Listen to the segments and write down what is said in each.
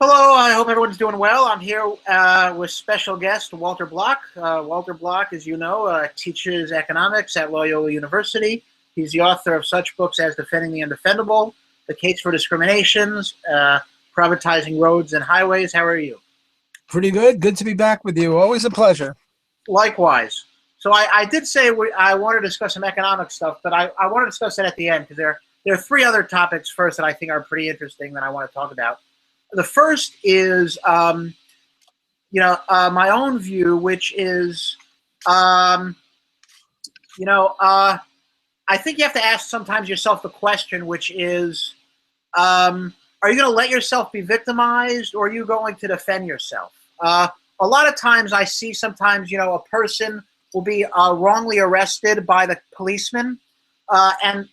Hello, I hope everyone's doing well. I'm here with special guest Walter Block. Walter Block, as you know, teaches economics at Loyola University. He's the author of such books as Defending the Undefendable, The Case for Discriminations, Privatizing Roads and Highways. How are you? Pretty good. Good to be back with you. Always a pleasure. Likewise. So I did say I want to discuss some economic stuff, but I want to discuss that at the end because there are three other topics first that I think are pretty interesting that I want to talk about. The first is, my own view, which is, I think you have to ask sometimes yourself the question, which is, are you going to let yourself be victimized, or are you going to defend yourself? A lot of times I see sometimes, a person will be wrongly arrested by the policeman, and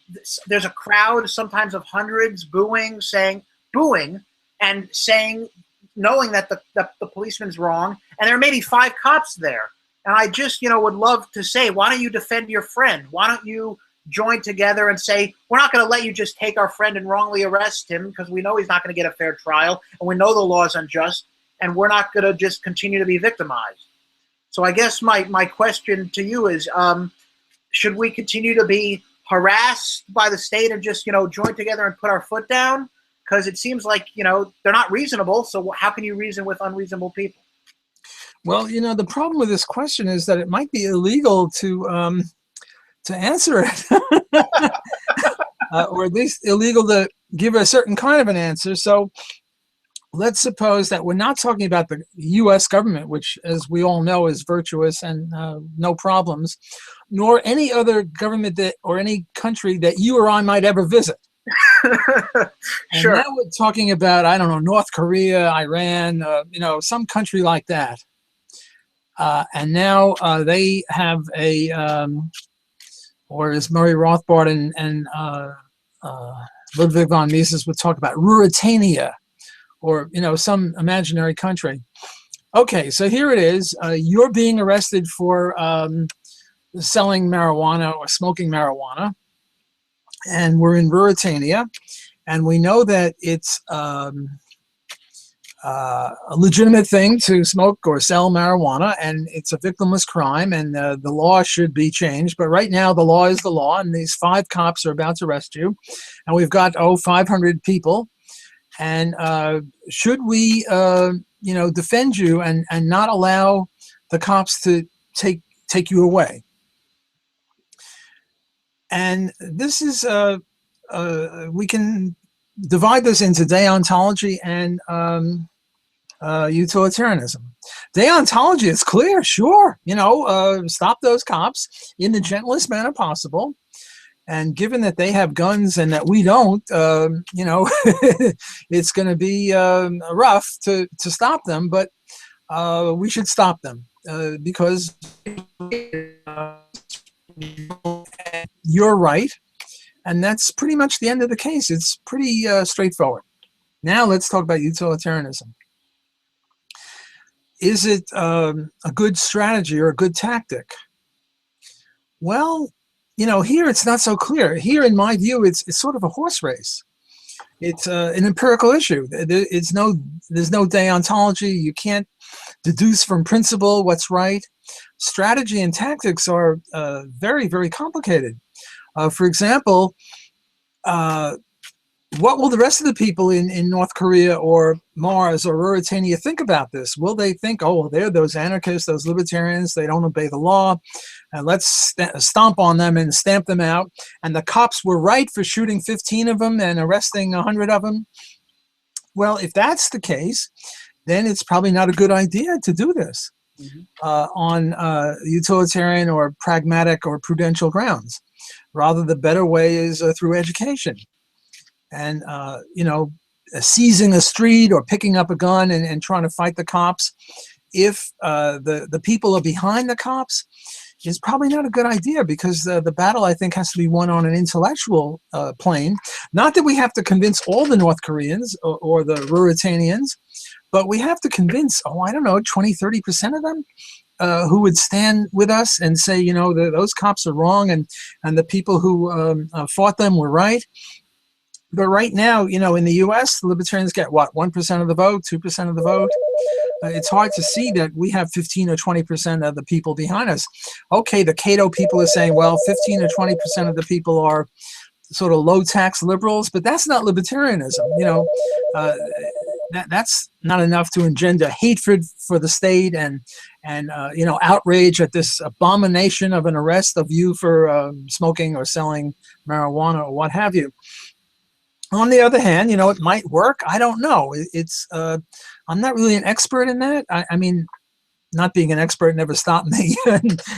there's a crowd, sometimes of hundreds, booing, and saying, knowing that the policeman's wrong, and there may be 5 cops there. And I just, would love to say, why don't you defend your friend? Why don't you join together and say, we're not going to let you just take our friend and wrongly arrest him because we know he's not going to get a fair trial, and we know the law is unjust, and we're not going to just continue to be victimized. So I guess my question to you is, should we continue to be harassed by the state and just, join together and put our foot down? Because it seems like, they're not reasonable. So how can you reason with unreasonable people? Well, the problem with this question is that it might be illegal to answer it, or at least illegal to give a certain kind of an answer. So let's suppose that we're not talking about the U.S. government, which, as we all know, is virtuous and no problems, nor any other government or any country that you or I might ever visit. Sure. And now we're talking about, I don't know, North Korea, Iran, some country like that. And now they have or as Murray Rothbard and Ludwig von Mises would talk about, Ruritania, or, some imaginary country. Okay, so here it is. You're being arrested for selling marijuana or smoking marijuana. And we're in Ruritania, and we know that it's a legitimate thing to smoke or sell marijuana, and it's a victimless crime, and the law should be changed. But right now, the law is the law, and these 5 cops are about to arrest you, and we've got 500 people. And should we, defend you and not allow the cops to take you away? And this is, we can divide this into deontology and utilitarianism. Deontology is clear, sure, stop those cops in the gentlest manner possible. And given that they have guns and that we don't, it's going to be rough to stop them, but we should stop them because you're right, and that's pretty much the end of the case. It's pretty straightforward. Now let's talk about utilitarianism. Is it a good strategy or a good tactic? Well, here it's not so clear. Here, in my view, it's sort of a horse race. It's an empirical issue. There's no deontology. You can't deduce from principle what's right. Strategy and tactics are very, very complicated. For example, what will the rest of the people in North Korea or Mars or Ruritania think about this? Will they think, oh, well, they're those anarchists, those libertarians, they don't obey the law, and let's stomp on them and stamp them out, and the cops were right for shooting 15 of them and arresting 100 of them? Well, if that's the case, then it's probably not a good idea to do this on utilitarian or pragmatic or prudential grounds. Rather, the better way is through education. And, seizing a street or picking up a gun and trying to fight the cops, if the people are behind the cops, is probably not a good idea, because the battle, I think, has to be won on an intellectual plane. Not that we have to convince all the North Koreans or the Ruritanians, but we have to convince, 20-30% of them who would stand with us and say, those cops are wrong and the people who fought them were right. But right now, in the U.S., the libertarians get what, 1% of the vote, 2% of the vote. It's hard to see that we have 15 or 20% of the people behind us. Okay, the Cato people are saying, well, 15 or 20% of the people are sort of low tax liberals, but that's not libertarianism. That's not enough to engender hatred for the state and outrage at this abomination of an arrest of you for smoking or selling marijuana or what have you. On the other hand, it might work. I don't know. I'm not really an expert in that. I mean, not being an expert never stopped me.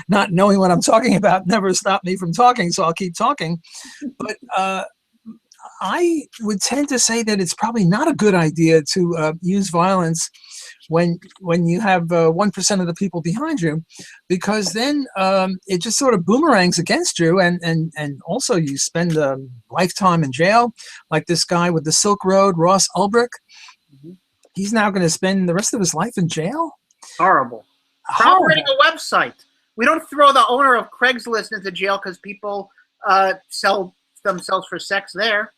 Not knowing what I'm talking about never stopped me from talking, so I'll keep talking. But I would tend to say that it's probably not a good idea to use violence when you have 1% of the people behind you, because then it just sort of boomerangs against you, and also you spend a lifetime in jail, like this guy with the Silk Road, Ross Ulbricht. Mm-hmm. He's now going to spend the rest of his life in jail? Horrible. For operating a website. We don't throw the owner of Craigslist into jail because people sell themselves for sex there.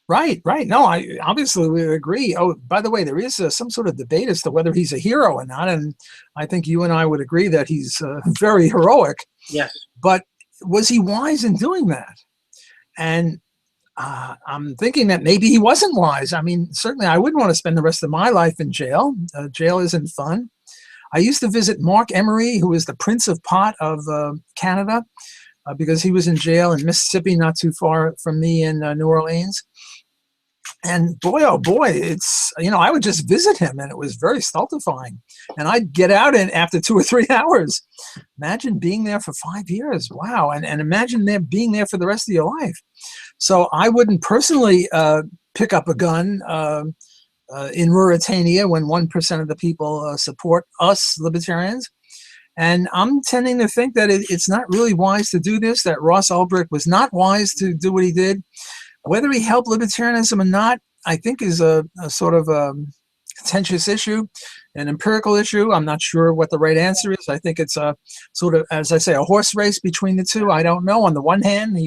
Right. No, I obviously would agree. Oh, by the way, there is some sort of debate as to whether he's a hero or not, and I think you and I would agree that he's very heroic. Yes. But was he wise in doing that? And I'm thinking that maybe he wasn't wise. I mean, certainly I wouldn't want to spend the rest of my life in jail. Jail isn't fun. I used to visit Mark Emery, who is the Prince of Pot of Canada, because he was in jail in Mississippi, not too far from me in New Orleans. And boy, oh boy, it's, I would just visit him, and it was very stultifying. And I'd get out after 2 or 3 hours. Imagine being there for 5 years. Wow. And imagine being there for the rest of your life. So I wouldn't personally pick up a gun in Ruritania when 1% of the people support us libertarians. And I'm tending to think that it's not really wise to do this, that Ross Ulbricht was not wise to do what he did. Whether he helped libertarianism or not, I think is a sort of a contentious issue, an empirical issue. I'm not sure what the right answer is. I think it's a sort of, as I say, a horse race between the two. I don't know. On the one hand,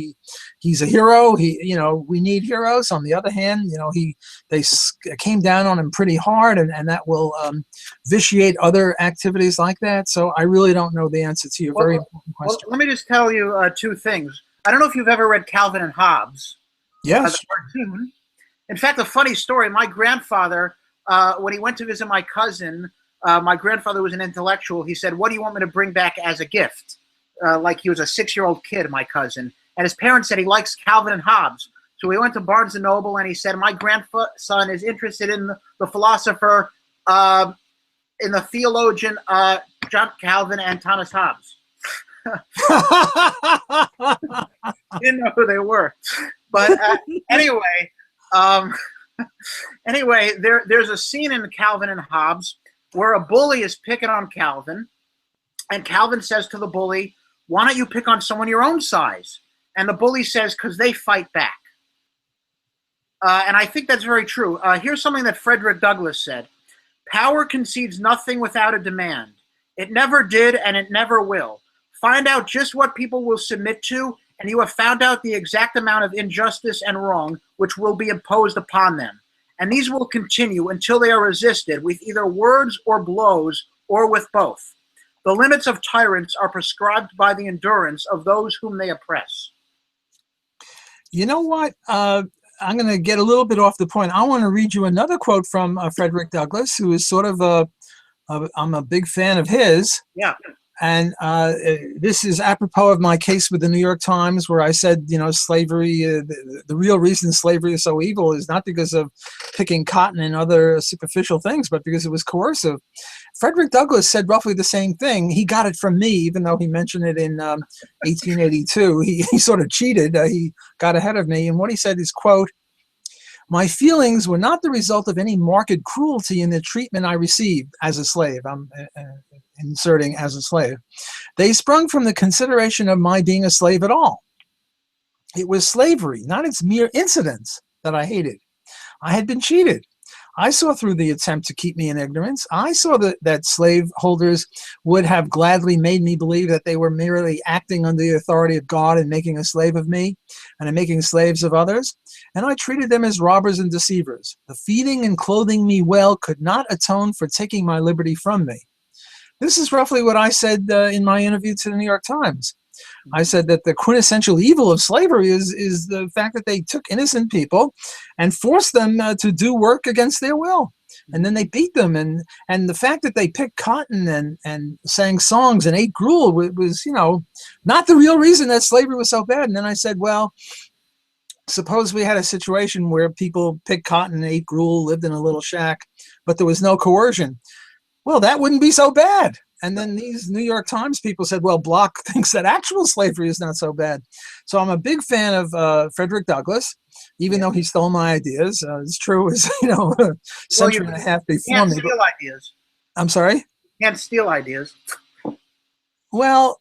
he's a hero. We need heroes. On the other hand, they came down on him pretty hard, and that will vitiate other activities like that. So I really don't know the answer to your very important question. Well, let me just tell you 2 things. I don't know if you've ever read Calvin and Hobbes. Yes. The cartoon. In fact, a funny story. My grandfather, when he went to visit my cousin, my grandfather was an intellectual. He said, "What do you want me to bring back as a gift?" Like he was a 6-year-old kid, my cousin. And his parents said he likes Calvin and Hobbes. So we went to Barnes & Noble, and he said, "My grandson is interested in the philosopher, in the theologian, John Calvin and Thomas Hobbes." Didn't know who they were. But anyway, there's a scene in Calvin and Hobbes where a bully is picking on Calvin, and Calvin says to the bully, "Why don't you pick on someone your own size?" And the bully says, "Because they fight back." And I think that's very true. Here's something that Frederick Douglass said: "Power concedes nothing without a demand. It never did, and it never will. Find out just what people will submit to, and you have found out the exact amount of injustice and wrong which will be imposed upon them. And these will continue until they are resisted with either words or blows, or with both. The limits of tyrants are prescribed by the endurance of those whom they oppress." You know what? I'm going to get a little bit off the point. I want to read you another quote from Frederick Douglass, who is sort of I'm a big fan of his. Yeah. And this is apropos of my case with the New York Times, where I said, slavery, the real reason slavery is so evil is not because of picking cotton and other superficial things, but because it was coercive. Frederick Douglass said roughly the same thing. He got it from me, even though he mentioned it in 1882. He sort of cheated. He got ahead of me. And what he said is, quote, "My feelings were not the result of any marked cruelty in the treatment I received as a slave." I'm inserting as a slave. "They sprung from the consideration of my being a slave at all. It was slavery, not its mere incidents, that I hated. I had been cheated. I saw through the attempt to keep me in ignorance. I saw that slaveholders would have gladly made me believe that they were merely acting under the authority of God and making a slave of me and making slaves of others. And I treated them as robbers and deceivers. The feeding and clothing me well could not atone for taking my liberty from me. This is roughly what I said in my interview to the New York Times. I said that the quintessential evil of slavery is the fact that they took innocent people and forced them to do work against their will. And then they beat them. And the fact that they picked cotton and sang songs and ate gruel was, not the real reason that slavery was so bad. And then I said, well, suppose we had a situation where people picked cotton and ate gruel, lived in a little shack, but there was no coercion. Well, that wouldn't be so bad. And then these New York Times people said, well, Block thinks that actual slavery is not so bad. So I'm a big fan of Frederick Douglass, even though he stole my ideas. It's true, as a century and a half before me. Can't steal ideas. I'm sorry? Can't steal ideas. Well,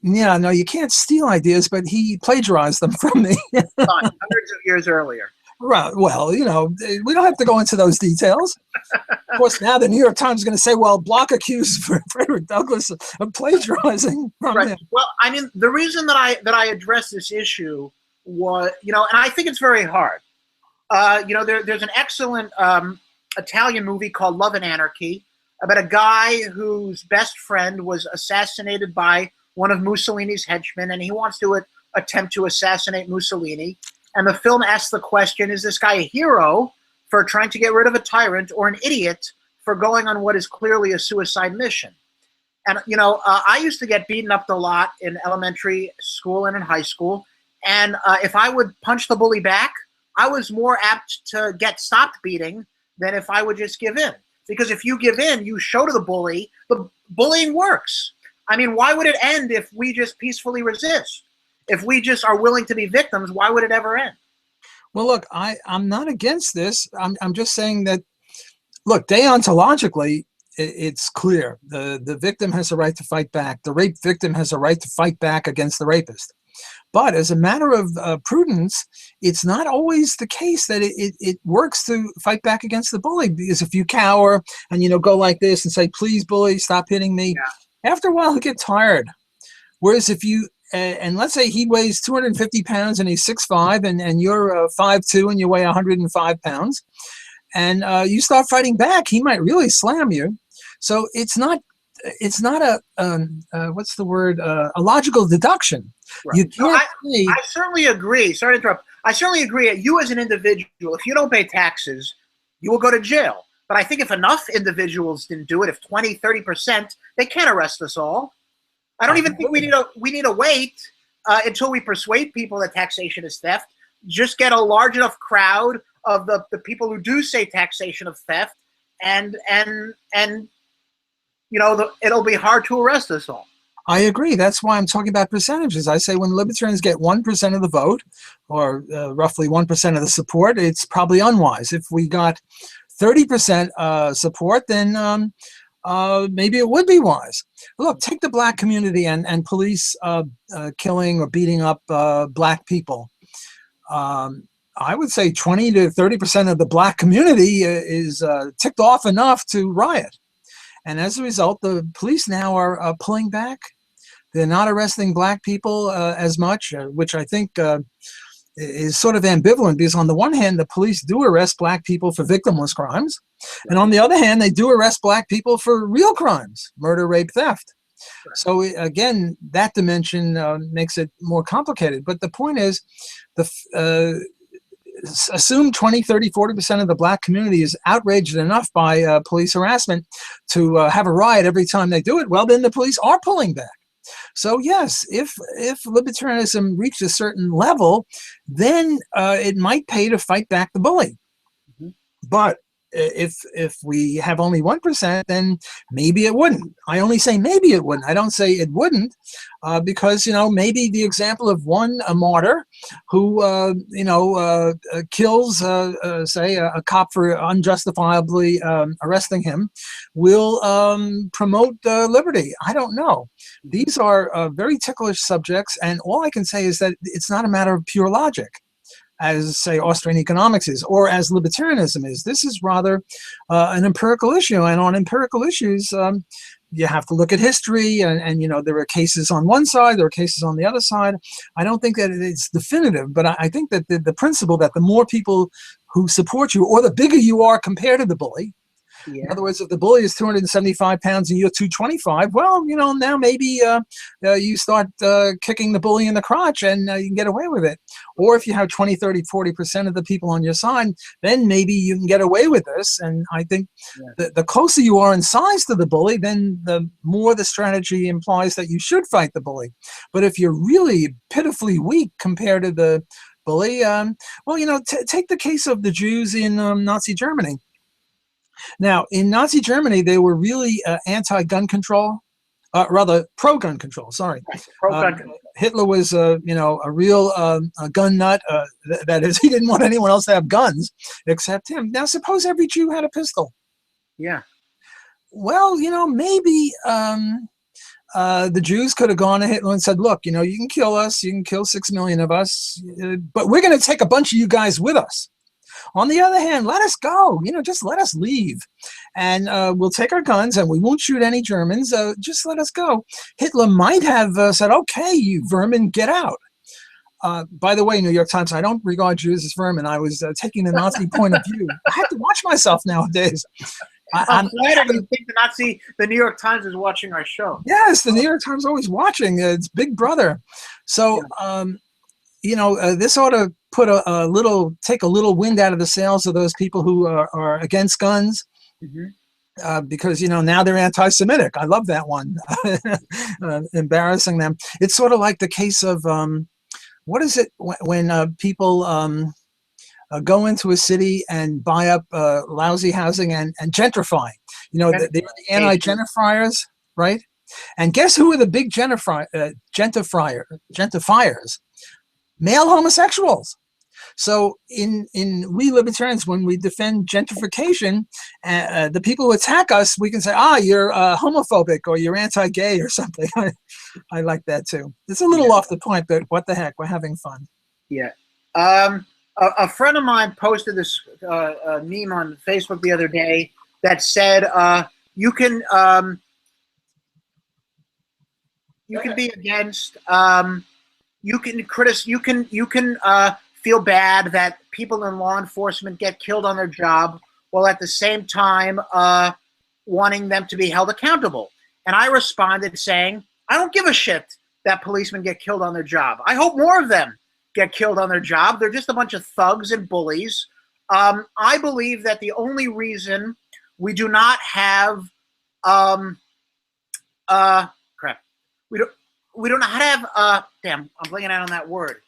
no, you can't steal ideas, but he plagiarized them from me. Hundreds of years earlier. Right. Well, we don't have to go into those details. Of course, now the New York Times is going to say, well, Block accused Frederick Douglass of plagiarizing from him. Well, I mean, the reason that I addressed this issue was, and I think it's very hard. There's an excellent Italian movie called Love and Anarchy about a guy whose best friend was assassinated by one of Mussolini's henchmen, and he wants to attempt to assassinate Mussolini. And the film asks the question, is this guy a hero for trying to get rid of a tyrant or an idiot for going on what is clearly a suicide mission? And, I used to get beaten up a lot in elementary school and in high school. And if I would punch the bully back, I was more apt to get stopped beating than if I would just give in. Because if you give in, you show to the bullying works. I mean, why would it end if we just peacefully resist? If we just are willing to be victims, why would it ever end? Well, look, I'm not against this. I'm just saying that, look, deontologically, it's clear. The victim has a right to fight back. The rape victim has a right to fight back against the rapist. But as a matter of prudence, it's not always the case that it works to fight back against the bully. Because if you cower and, go like this and say, please, bully, stop hitting me, after a while, he'll get tired. Whereas if you and let's say he weighs 250 pounds and he's 6'5", and you're 5'2", and you weigh 105 pounds, and you start fighting back, he might really slam you. So it's not a what's the word? A logical deduction. Right. You can't I certainly agree. Sorry to interrupt. I certainly agree. You as an individual, if you don't pay taxes, you will go to jail. But I think if enough individuals didn't do it, if 20, 30%, they can't arrest us all. I don't even think we need to wait until we persuade people that taxation is theft. Just get a large enough crowd of the people who do say taxation of theft, and it'll be hard to arrest us all. I agree. That's why I'm talking about percentages. I say when libertarians get 1% of the vote, or roughly 1% of the support, it's probably unwise. If we got 30% support, then maybe it would be wise. Look, take the black community and police killing or beating up black people. I would say 20 to 30% of the black community is ticked off enough to riot. And as a result, the police now are pulling back. They're not arresting black people as much, which I think is sort of ambivalent, because on the one hand, the police do arrest black people for victimless crimes. And on the other hand, they do arrest black people for real crimes, murder, rape, theft. Right. So again, that dimension makes it more complicated. But the point is, assume 20, 30, 40% of the black community is outraged enough by police harassment to have a riot every time they do it. Well, then the police are pulling back. So yes, if libertarianism reached a certain level, then it might pay to fight back the bully. Mm-hmm. But if we have only 1%, then maybe it wouldn't. I only say maybe it wouldn't. I don't say it wouldn't, because maybe the example of a martyr who kills say a cop for unjustifiably arresting him will promote liberty. I don't know. These are very ticklish subjects, and all I can say is that it's not a matter of pure logic. as, say, Austrian economics is, or as libertarianism is. This is rather an empirical issue, and on empirical issues, you have to look at history, and you know, there are cases on one side, there are cases on the other side. I don't think that it's definitive, but I think that the principle that the more people who support you, or the bigger you are compared to the bully. Yeah. In other words, if the bully is 275 pounds and you're 225, well, you know, now maybe you start kicking the bully in the crotch and you can get away with it. Or if you have 20, 30, 40% of the people on your side, then maybe you can get away with this. And I think the closer you are in size to the bully, then the more the strategy implies that you should fight the bully. But if you're really pitifully weak compared to the bully, well, you know, take the case of the Jews in Nazi Germany. Now, in Nazi Germany, they were really anti-gun control, rather pro-gun control. Sorry, Pro-gun control. Hitler was, you know, a real gun nut. That is, he didn't want anyone else to have guns except him. Now, suppose every Jew had a pistol. Yeah. Well, you know, maybe the Jews could have gone to Hitler and said, "Look, you know, you can kill us, you can kill 6 million of us, but we're going to take a bunch of you guys with us. On the other hand, let us go, you know, just let us leave, and we'll take our guns and we won't shoot any Germans, just let us go." Hitler might have said, "Okay, you vermin, get out." By the way, New York Times, I don't regard Jews as vermin. I was taking the Nazi point of view. I have to watch myself nowadays. I'm flattered you think the New York Times is watching our show. Yes, the New York Times is always watching. It's Big Brother. So, you know, this ought to put take a little wind out of the sails of those people who are against guns, because, you know, now they're anti-Semitic. I love that one. Embarrassing them. It's sort of like the case of, what is it when people go into a city and buy up lousy housing and gentrify? You know, they're the anti-gentrifiers, right? And guess who are the big gentrifiers? Male homosexuals. So we libertarians, when we defend gentrification, the people who attack us, we can say, you're homophobic or you're anti-gay or something. I like that too. It's a little off the point, but what the heck, we're having fun. Yeah. A friend of mine posted this meme on Facebook the other day that said, you can be against, you can feel bad that people in law enforcement get killed on their job, while at the same time wanting them to be held accountable. And I responded saying, I don't give a shit that policemen get killed on their job. I hope more of them get killed on their job. They're just a bunch of thugs and bullies. I believe that the only reason we do not have we don't have damn, I'm blanking out on that word.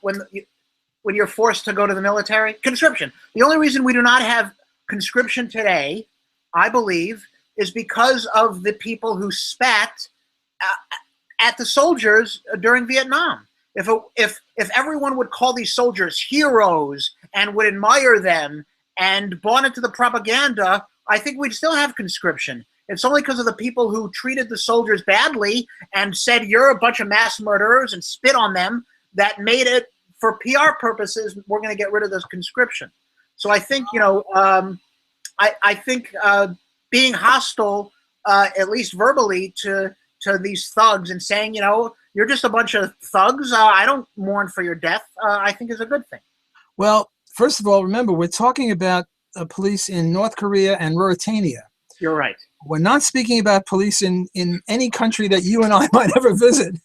When you're forced to go to the military, conscription. The only reason we do not have conscription today, I believe, is because of the people who spat at the soldiers during Vietnam. If everyone would call these soldiers heroes and would admire them and bought into the propaganda, I think we'd still have conscription. It's only because of the people who treated the soldiers badly and said, you're a bunch of mass murderers, and spit on them, that made it, for PR purposes, we're going to get rid of this conscription. So I think, you know, I think being hostile, at least verbally, to these thugs and saying, you know, you're just a bunch of thugs, I don't mourn for your death, I think is a good thing. Well, first of all, remember, we're talking about police in North Korea and Mauritania. You're right. We're not speaking about police in any country that you and I might ever visit.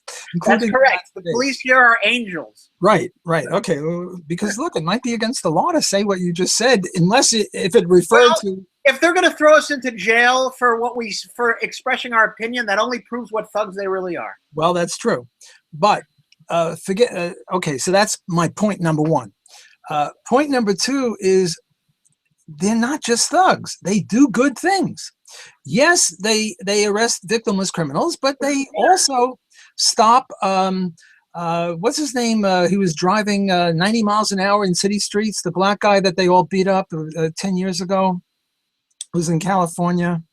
That's correct. The police here are angels. Right, right. Okay, because look, it might be against the law to say what you just said, unless if it referred to... If they're going to throw us into jail for expressing our opinion, that only proves what thugs they really are. Well, that's true. But okay, so that's my point number one. Point number two is they're not just thugs. They do good things. Yes, they arrest victimless criminals, but they also stop, what's his name? He was driving 90 miles an hour in city streets, the black guy that they all beat up 10 years ago. Was in California.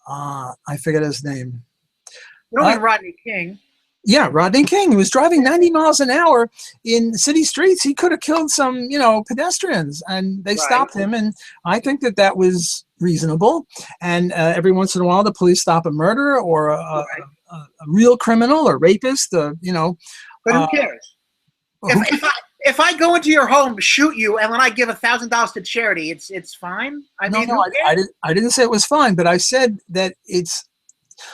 I forget his name. You don't mean Rodney King. Yeah, Rodney King, he was driving 90 miles an hour in city streets. He could have killed some, pedestrians, and they Right. stopped him. And I think that that was reasonable. And every once in a while, the police stop a murderer or Right. a real criminal or rapist, But who uh, cares? If who, if I if I go into your home, shoot you, and then I give $1,000 to charity, it's fine. I no, mean, no, who I cares? didn't. I didn't say it was fine, but I said that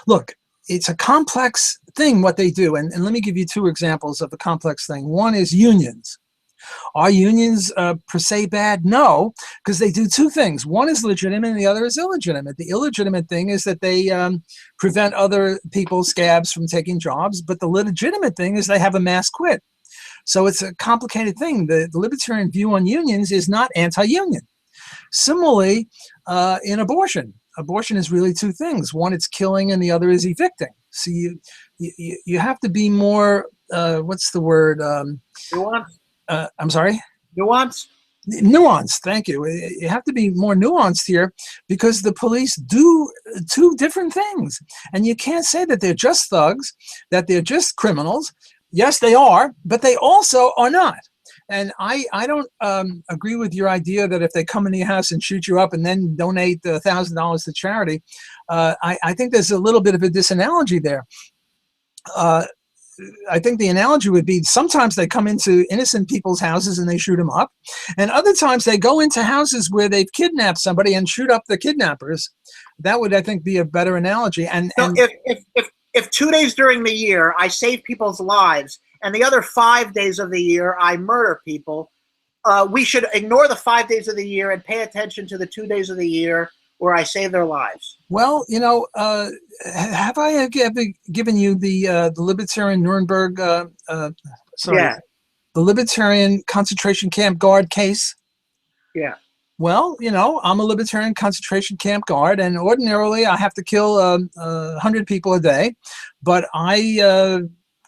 look, it's a complex thing what they do. And let me give you two examples of the complex thing. One is unions. Are unions per se bad? No, because they do two things. One is legitimate and the other is illegitimate. The illegitimate thing is that they prevent other people, scabs, from taking jobs. But the legitimate thing is they have a mass quit. So it's a complicated thing. The libertarian view on unions is not anti-union. Similarly, in abortion. Abortion is really two things. One, it's killing, and the other is evicting. So you have to be more, what's the word? Nuance. I'm sorry? Nuance. Nuanced. Thank you. You have to be more nuanced here because the police do two different things. And you can't say that they're just thugs, that they're just criminals. Yes, they are, but they also are not. And I don't agree with your idea that if they come into your house and shoot you up and then donate $1,000 to charity, I think there's a little bit of a disanalogy there. I think the analogy would be sometimes they come into innocent people's houses and they shoot them up. And other times they go into houses where they've kidnapped somebody and shoot up the kidnappers. That would, I think, be a better analogy. So if 2 days during the year I save people's lives and the other 5 days of the year I murder people, we should ignore the 5 days of the year and pay attention to the 2 days of the year where I save their lives. Well, have I ever given you the libertarian Nuremberg, Yeah. the libertarian concentration camp guard case? Yeah. Well, I'm a libertarian concentration camp guard, and ordinarily I have to kill 100 people a day, but I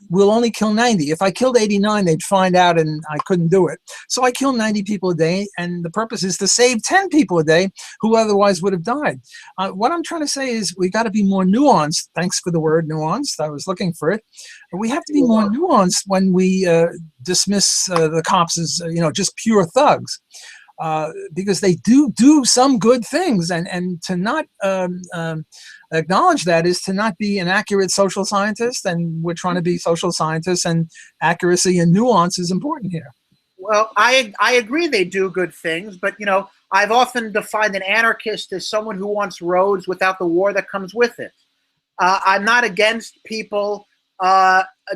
will only kill 90. If I killed 89, they'd find out and I couldn't do it. So I kill 90 people a day, and the purpose is to save 10 people a day who otherwise would have died. What I'm trying to say is we got to be more nuanced. Thanks for the word nuanced. I was looking for it. We have to be more nuanced when we dismiss the cops as just pure thugs. Because they do some good things, and to not acknowledge that is to not be an accurate social scientist, and we're trying to be social scientists, and accuracy and nuance is important here. Well, I agree they do good things, but I've often defined an anarchist as someone who wants roads without the war that comes with it. I'm not against people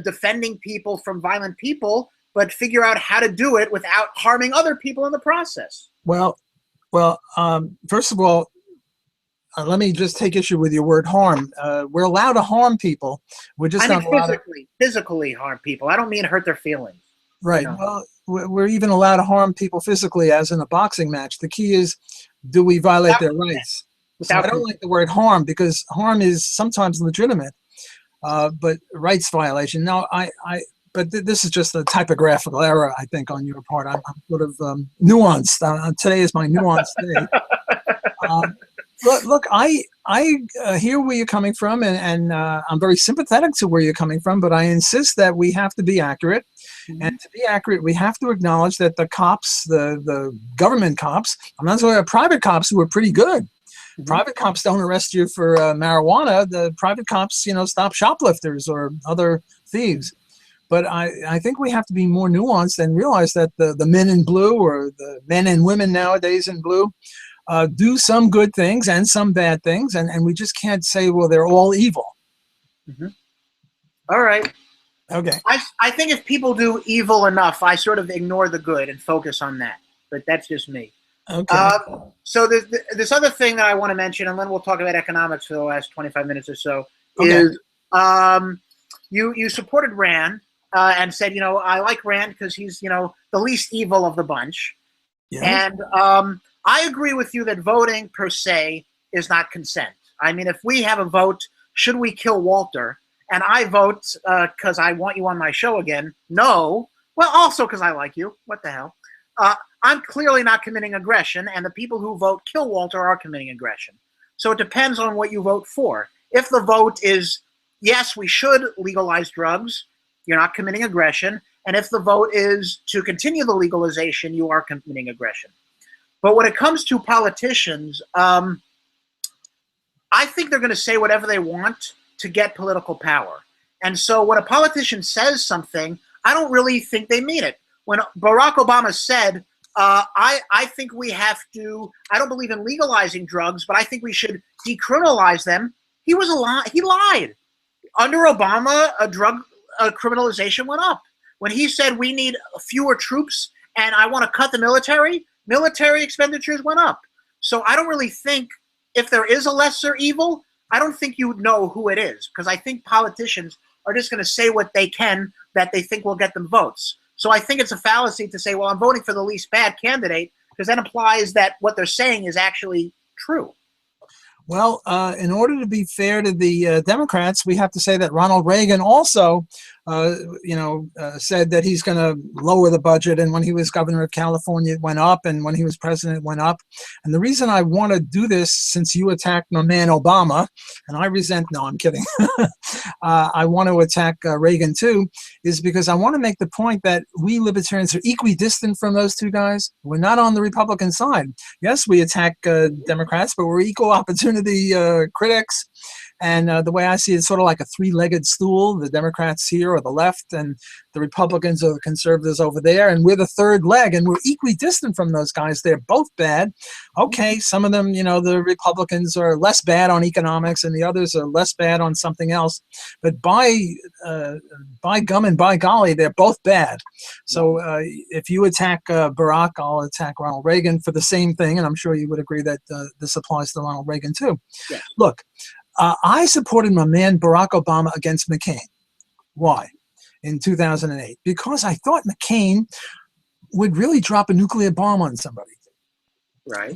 defending people from violent people, but figure out how to do it without harming other people in the process. Well, first of all, let me just take issue with your word harm. We're allowed to harm people. We're just not allowed to physically harm people. I don't mean hurt their feelings. Right. Well, we're even allowed to harm people physically, as in a boxing match. The key is, do we violate their rights? So I don't like the word harm, because harm is sometimes legitimate, but rights violation. No, but this is just a typographical error, I think, on your part. I'm sort of nuanced. Today is my nuanced day. Look, I hear where you're coming from, and I'm very sympathetic to where you're coming from, but I insist that we have to be accurate. Mm-hmm. And to be accurate, we have to acknowledge that the cops, the government cops, I'm not talking about private cops who are pretty good. Mm-hmm. Private cops don't arrest you for marijuana. The private cops, stop shoplifters or other thieves. But I think we have to be more nuanced and realize that the men in blue, or the men and women nowadays in blue, do some good things and some bad things, and we just can't say, well, they're all evil. Mm-hmm. All right. Okay. I think if people do evil enough, I sort of ignore the good and focus on that. But that's just me. Okay. So this other thing that I want to mention, and then we'll talk about economics for the last 25 minutes or so, okay. is you supported Rand and said, I like Rand because he's, the least evil of the bunch. Yes. And I agree with you that voting per se is not consent. I mean, if we have a vote, should we kill Walter? And I vote because I want you on my show again. No. Well, also because I like you. What the hell? I'm clearly not committing aggression, and the people who vote kill Walter are committing aggression. So it depends on what you vote for. If the vote is yes, we should legalize drugs. You're not committing aggression. And if the vote is to continue the legalization, you are committing aggression. But when it comes to politicians, I think they're going to say whatever they want to get political power. And so when a politician says something, I don't really think they mean it. When Barack Obama said, I think we have to, I don't believe in legalizing drugs, but I think we should decriminalize them, he lied. Under Obama, drug criminalization went up. When he said we need fewer troops and I want to cut the military expenditures went up. So I don't really think, if there is a lesser evil, I don't think you would know who it is, because I think politicians are just going to say what they can that they think will get them votes. So I think it's a fallacy to say, well, I'm voting for the least bad candidate, because that implies that what they're saying is actually true. Well, in order to be fair to the Democrats, we have to say that Ronald Reagan also, said that he's going to lower the budget. And when he was governor of California, it went up. And when he was president, it went up. And the reason I want to do this, since you attacked my man Obama, and I resent, no, I'm kidding. I want to attack Reagan too, is because I want to make the point that we libertarians are equidistant from those two guys. We're not on the Republican side. Yes, we attack Democrats, but we're equal opportunity critics. And the way I see it, it's sort of like a three-legged stool. The Democrats here are the left, and the Republicans are the conservatives over there. And we're the third leg, and we're equidistant from those guys. They're both bad. Okay, some of them, the Republicans are less bad on economics, and the others are less bad on something else. But by gum and by golly, they're both bad. So if you attack Barack, I'll attack Ronald Reagan for the same thing, and I'm sure you would agree that this applies to Ronald Reagan too. Yeah. Look. I supported my man Barack Obama against McCain. Why? In 2008. Because I thought McCain would really drop a nuclear bomb on somebody. Right.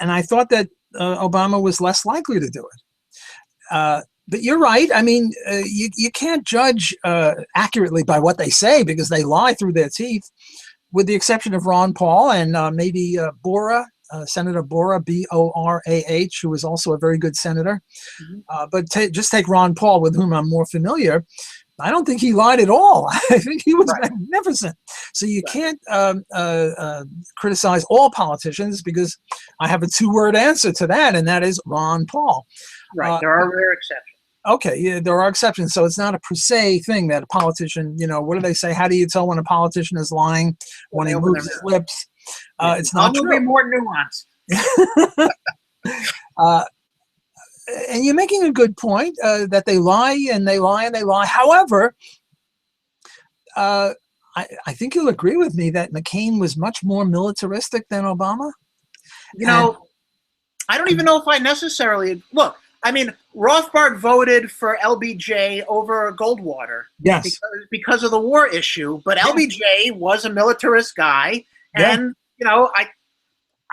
And I thought that Obama was less likely to do it. But you're right. I mean, you can't judge accurately by what they say, because they lie through their teeth, with the exception of Ron Paul and maybe Bora. Senator Bora, B-O-R-A-H, who is also a very good senator. Mm-hmm. But just take Ron Paul, with whom I'm more familiar. I don't think he lied at all. I think he was magnificent. So you can't criticize all politicians, because I have a two-word answer to that, and that is Ron Paul. Right. There are rare exceptions. Okay, yeah, there are exceptions. So it's not a per se thing that a politician, what do they say? How do you tell when a politician is lying? When he moves his lips. It's not true. Be more nuanced. And you're making a good point that they lie and they lie and they lie. However, I think you'll agree with me that McCain was much more militaristic than Obama. I don't even know if I necessarily look. I mean, Rothbard voted for LBJ over Goldwater, yes, because of the war issue. But LBJ was a militarist guy. And,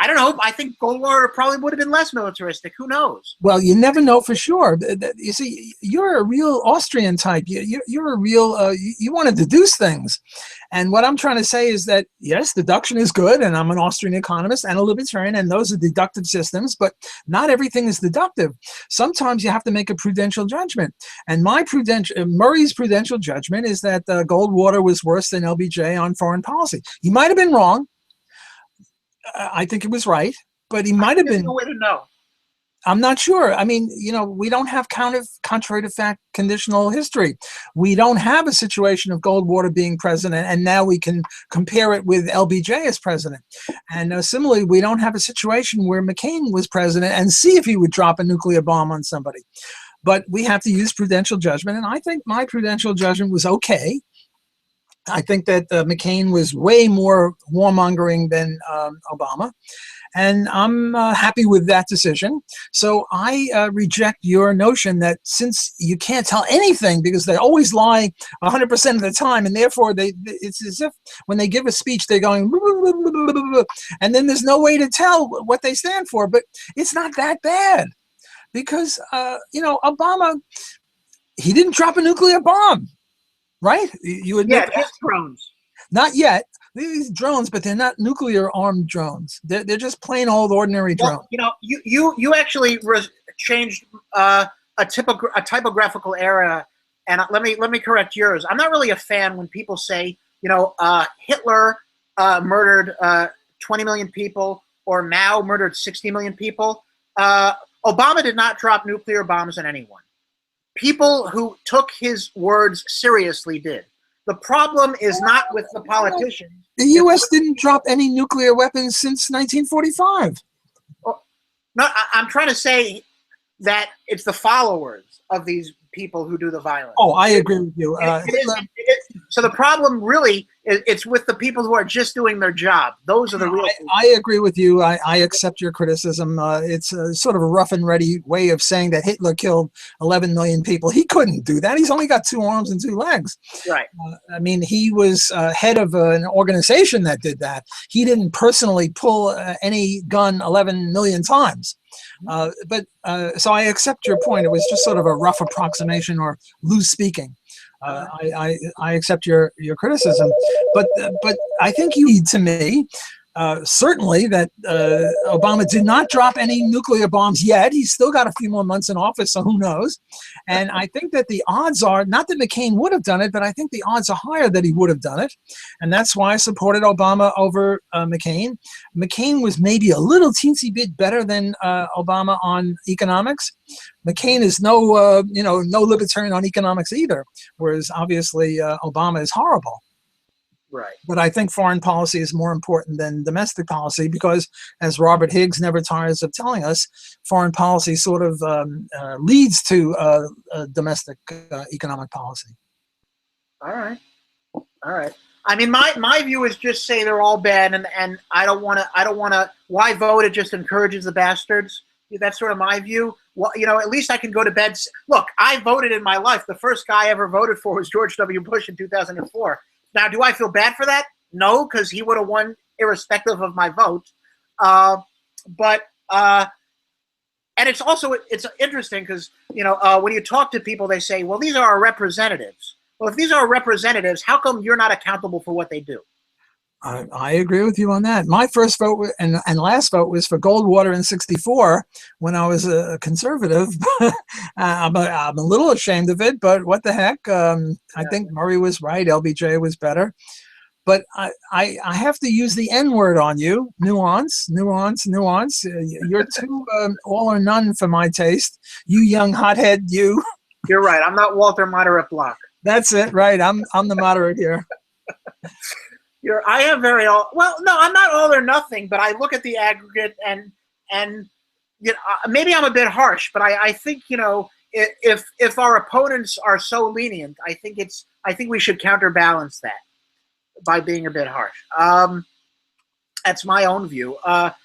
I don't know. I think Goldwater probably would have been less militaristic. Who knows? Well, you never know for sure. You see, you're a real Austrian type. You're a real, you want to deduce things. And what I'm trying to say is that, yes, deduction is good. And I'm an Austrian economist and a libertarian, and those are deductive systems. But not everything is deductive. Sometimes you have to make a prudential judgment. And Murray's prudential judgment is that Goldwater was worse than LBJ on foreign policy. He might have been wrong. I think it was right, but he might have been. No way to know. I'm not sure. I mean, we don't have contrary to fact conditional history. We don't have a situation of Goldwater being president, and now we can compare it with LBJ as president. And similarly, we don't have a situation where McCain was president and see if he would drop a nuclear bomb on somebody. But we have to use prudential judgment, and I think my prudential judgment was okay. I think that McCain was way more warmongering than Obama, and I'm happy with that decision. So I reject your notion that since you can't tell anything because they always lie 100% of the time, and therefore it's as if when they give a speech they're going blah, blah, blah, blah, blah, blah, and then there's no way to tell what they stand for. But it's not that bad, because Obama, he didn't drop a nuclear bomb. Right? You admit just drones. Not yet. These drones, but they're not nuclear armed drones. They're just plain old ordinary drones. You actually changed a a typographical error, and let me correct yours. I'm not really a fan when people say, Hitler murdered 20 million people, or Mao murdered 60 million people. Obama did not drop nuclear bombs on anyone. People who took his words seriously did. The problem is not with the politicians. The U.S. didn't drop any nuclear weapons since 1945. No, I'm trying to say that it's the followers of these people who do the violence. Oh, I agree with you. So the problem really it's with the people who are just doing their job. Those are the real. I agree with you. I accept your criticism. It's sort of a rough and ready way of saying that Hitler killed 11 million people. He couldn't do that. He's only got 2 arms and 2 legs. Right. I mean, he was head of an organization that did that. He didn't personally pull any gun 11 million times. So I accept your point. It was just sort of a rough approximation or loose speaking. I accept your criticism, but I think you need to me certainly that Obama did not drop any nuclear bombs yet. He's still got a few more months in office, so who knows? And I think that the odds are, not that McCain would have done it, but I think the odds are higher that he would have done it. And that's why I supported Obama over McCain. McCain was maybe a little teensy bit better than Obama on economics. McCain is no libertarian on economics either, whereas obviously Obama is horrible. Right. But I think foreign policy is more important than domestic policy because, as Robert Higgs never tires of telling us, foreign policy sort of leads to domestic economic policy. All right. I mean, my view is just say they're all bad, and I don't want to. Why vote? It just encourages the bastards. That's sort of my view. Well, at least I can go to bed. Look, I voted in my life. The first guy I ever voted for was George W. Bush in 2004. Now, do I feel bad for that? No, because he would have won irrespective of my vote. And it's interesting because when you talk to people, they say, "Well, these are our representatives." Well, if these are our representatives, how come you're not accountable for what they do? I agree with you on that. My first vote and last vote was for Goldwater in '64 when I was a conservative. I'm a little ashamed of it, but what the heck? I think Murray was right. LBJ was better. But I have to use the N word on you. Nuance. You're too all or none for my taste. You young hothead, you. You're right. I'm not Walter Moderate Block. That's it, right? I'm the moderate here. I am very all. Well, no, I'm not all or nothing, but I look at the aggregate and maybe I'm a bit harsh, but I think if our opponents are so lenient, I think we should counterbalance that by being a bit harsh. That's my own view. But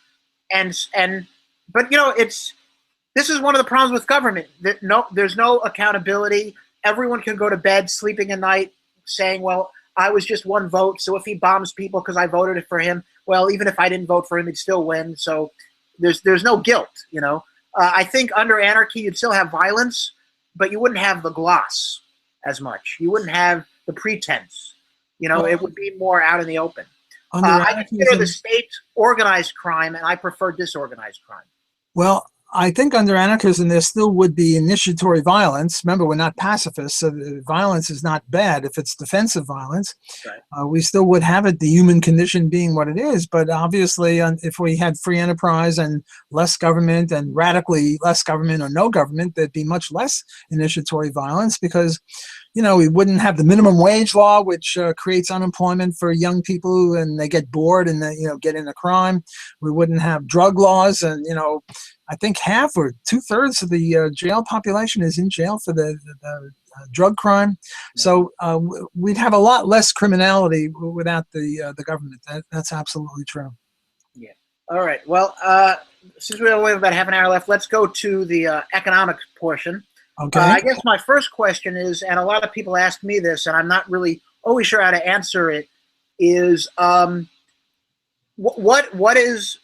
this is one of the problems with government. That there's no accountability. Everyone can go to bed sleeping at night saying, well, I was just one vote, so if he bombs people because I voted for him, well, even if I didn't vote for him, he'd still win. So there's no guilt, I think under anarchy, you'd still have violence, but you wouldn't have the gloss as much. You wouldn't have the pretense. It would be more out in the open. I consider the state organized crime, and I prefer disorganized crime. Well, I think under anarchism, there still would be initiatory violence. Remember, we're not pacifists, so the violence is not bad if it's defensive violence. Right. We still would have it, the human condition being what it is. But obviously, if we had free enterprise and less government and radically less government or no government, there'd be much less initiatory violence because, we wouldn't have the minimum wage law, which creates unemployment for young people and they get bored and they, get into crime. We wouldn't have drug laws and, I think half or 2/3 of the jail population is in jail for the drug crime. So we'd have a lot less criminality without the government. That's absolutely true. Yeah. All right. Well, since we only have about half an hour left, let's go to the economic portion. Okay. I guess my first question is, and a lot of people ask me this, and I'm not really always sure how to answer it, is what is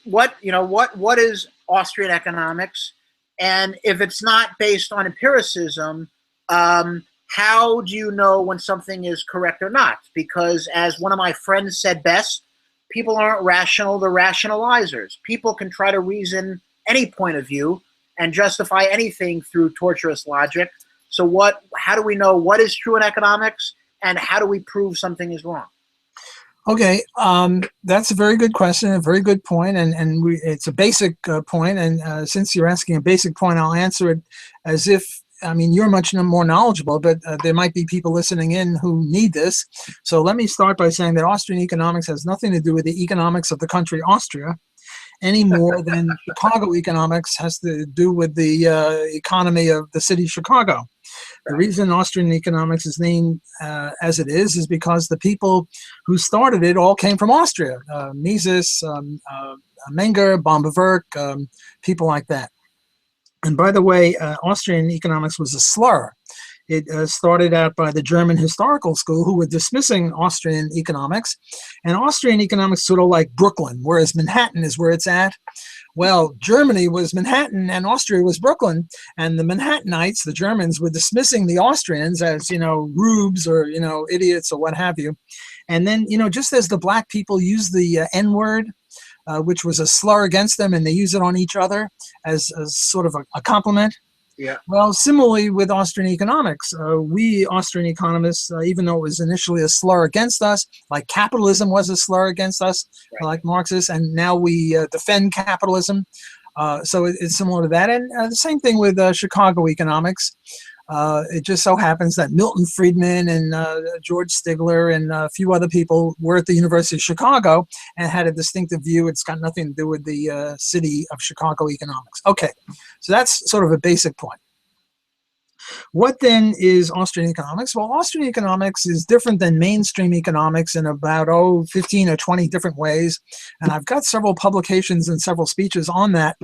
Austrian economics, and if it's not based on empiricism, how do you know when something is correct or not? Because as one of my friends said best, people aren't rational, they're rationalizers. People can try to reason any point of view, and justify anything through torturous logic. So how do we know what is true in economics, and how do we prove something is wrong? Okay, that's a very good question, a very good point, and it's a basic point, and since you're asking a basic point, I'll answer it as if, I mean, you're much more knowledgeable, but there might be people listening in who need this. So let me start by saying that Austrian economics has nothing to do with the economics of the country Austria, any more than Chicago economics has to do with the economy of the city of Chicago. The reason Austrian economics is named as it is because the people who started it all came from Austria. Mises, Menger, Bombewerk, people like that. And by the way, Austrian economics was a slur. It started out by the German historical school, who were dismissing Austrian economics. And Austrian economics sort of like Brooklyn, whereas Manhattan is where it's at. Well, Germany was Manhattan and Austria was Brooklyn. And the Manhattanites, the Germans, were dismissing the Austrians as, rubes or, idiots or what have you. And then, just as the black people use the N-word, which was a slur against them, and they use it on each other as sort of a compliment. Yeah. Well, similarly with Austrian economics, we Austrian economists, even though it was initially a slur against us, like capitalism was a slur against us, right, like Marxists, and now we defend capitalism. So it's similar to that. And the same thing with Chicago economics. It just so happens that Milton Friedman and George Stigler and a few other people were at the University of Chicago and had a distinctive view. It's got nothing to do with the city of Chicago economics. Okay, so that's sort of a basic point. What then is Austrian economics? Well, Austrian economics is different than mainstream economics in about 15 or 20 different ways. And I've got several publications and several speeches on that.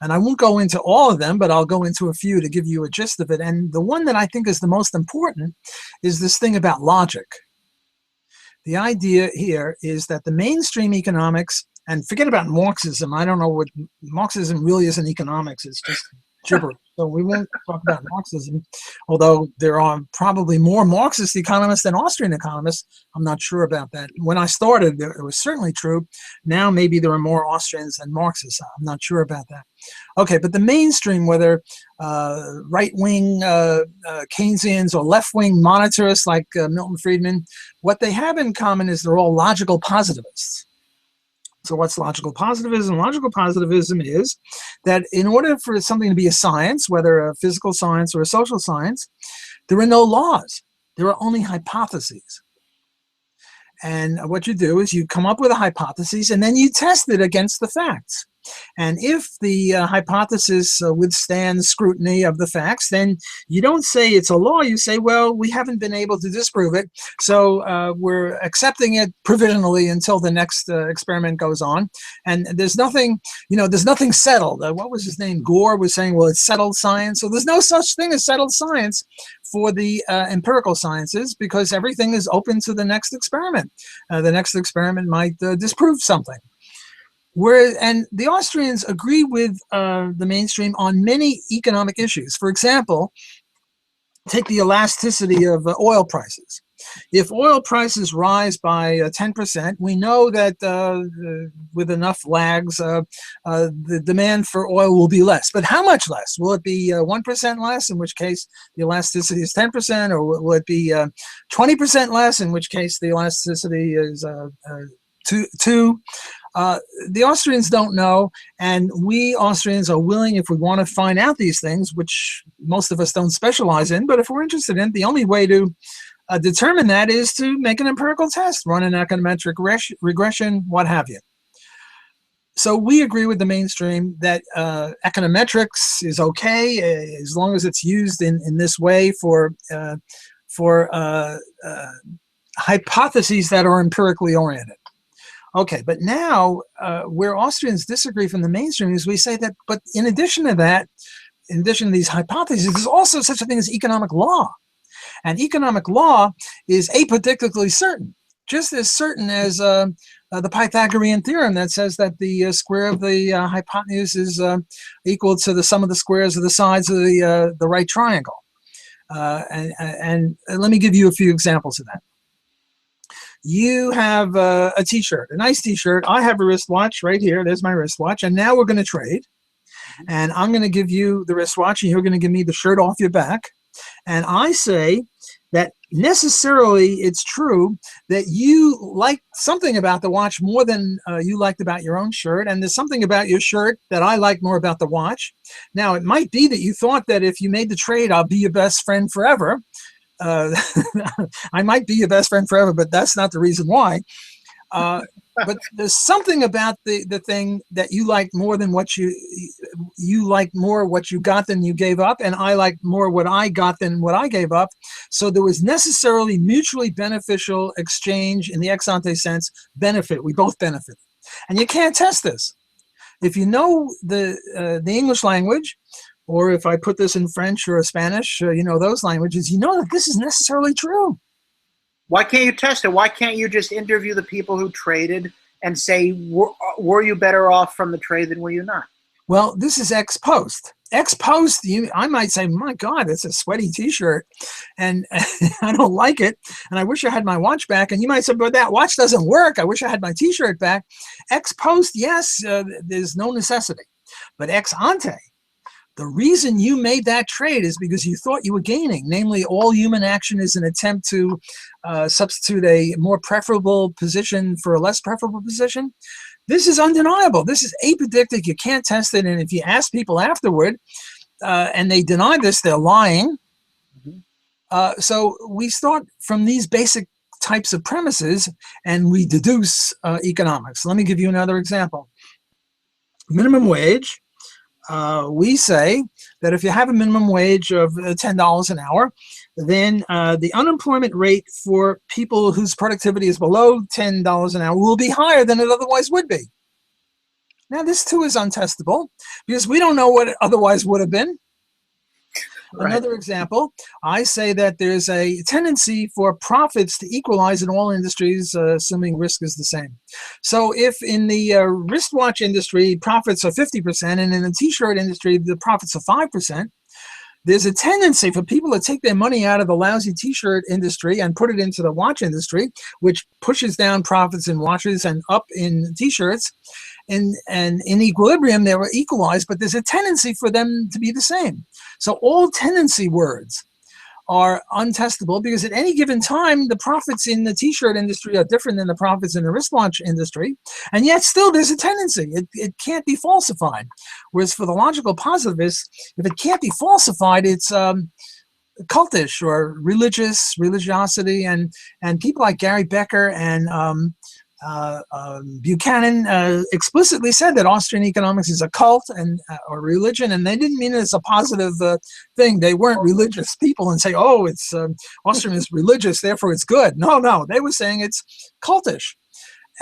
And I won't go into all of them, but I'll go into a few to give you a gist of it. And the one that I think is the most important is this thing about logic. The idea here is that the mainstream economics, and forget about Marxism. I don't know what Marxism really is in economics. It's just gibberish. So we won't talk about Marxism, although there are probably more Marxist economists than Austrian economists. I'm not sure about that. When I started, it was certainly true. Now maybe there are more Austrians than Marxists. I'm not sure about that. Okay, but the mainstream, whether right-wing Keynesians or left-wing monetarists like Milton Friedman, what they have in common is they're all logical positivists. So what's logical positivism? Logical positivism is that in order for something to be a science, whether a physical science or a social science, there are no laws. There are only hypotheses. And what you do is you come up with a hypothesis and then you test it against the facts. And if the hypothesis withstands scrutiny of the facts, then you don't say it's a law. You say, well, we haven't been able to disprove it, so we're accepting it provisionally until the next experiment goes on. And there's nothing, there's nothing settled. What was his name? Gore was saying, well, it's settled science. So there's no such thing as settled science for the empirical sciences, because everything is open to the next experiment. The next experiment might disprove something. And the Austrians agree with the mainstream on many economic issues. For example, take the elasticity of oil prices. If oil prices rise by 10%, we know that with enough lags, the demand for oil will be less. But how much less? Will it be 1% less, in which case the elasticity is 10%, or will it be 20% less, in which case the elasticity is 2? The Austrians don't know, and we Austrians are willing, if we want to find out these things, which most of us don't specialize in, but if we're interested in it, the only way to determine that is to make an empirical test, run an econometric regression, what have you. So we agree with the mainstream that econometrics is okay as long as it's used in this way for hypotheses that are empirically oriented. Okay, but now where Austrians disagree from the mainstream is we say that, but in addition to that, in addition to these hypotheses, there's also such a thing as economic law. And economic law is apodictically certain, just as certain as the Pythagorean theorem that says that the square of the hypotenuse is equal to the sum of the squares of the sides of the right triangle. And let me give you a few examples of that. You have a t-shirt, a nice t-shirt. I have a wristwatch right here. There's my wristwatch. And now we're going to trade. and I'm going to give you the wristwatch, and you're going to give me the shirt off your back. And I say that necessarily it's true that you like something about the watch more than you liked about your own shirt, and there's something about your shirt that I like more about the watch. Now, it might be that you thought that if you made the trade, I'll be your best friend forever. I might be your best friend forever, but that's not the reason why. But there's something about the thing that you like more than what you like more what you got than you gave up, and I like more what I got than what I gave up. So there was necessarily mutually beneficial exchange in the ex ante sense. Benefit, we both benefit, and you can't test this. If you know the English language, or if I put this in French or Spanish, you know those languages, you know that this is necessarily true. Why can't you test it? Why can't you just interview the people who traded and say, were you better off from the trade than were you not? Well, this is ex post. Ex post, I might say, my God, it's a sweaty T-shirt, and I don't like it, and I wish I had my watch back. And you might say, but that watch doesn't work. I wish I had my T-shirt back. Ex post, yes, there's no necessity. But ex ante, the reason you made that trade is because you thought you were gaining. Namely, all human action is an attempt to substitute a more preferable position for a less preferable position. This is undeniable. This is apodictic. You can't test it. And if you ask people afterward and they deny this, they're lying. So we start from these basic types of premises and we deduce economics. Let me give you another example. Minimum wage. We say that if you have a minimum wage of $10 an hour, then the unemployment rate for people whose productivity is below $10 an hour will be higher than it otherwise would be. Now, this too is untestable because we don't know what it otherwise would have been. Right. Another example, I say that there's a tendency for profits to equalize in all industries, assuming risk is the same. So if in the wristwatch industry, profits are 50%, and in the T-shirt industry, the profits are 5%, there's a tendency for people to take their money out of the lousy T-shirt industry and put it into the watch industry, which pushes down profits in watches and up in T-shirts. And in equilibrium, they were equalized, but there's a tendency for them to be the same. So all tendency words are untestable because at any given time, the profits in the T-shirt industry are different than the profits in the wristwatch industry. And yet still there's a tendency. It can't be falsified. Whereas for the logical positivists, if it can't be falsified, it's cultish or religiosity. And people like Gary Becker and Buchanan explicitly said that Austrian economics is a cult and or religion, and they didn't mean it as a positive thing. They weren't religious people and say, "Oh, it's Austrian is religious, therefore it's good." No, they were saying it's cultish.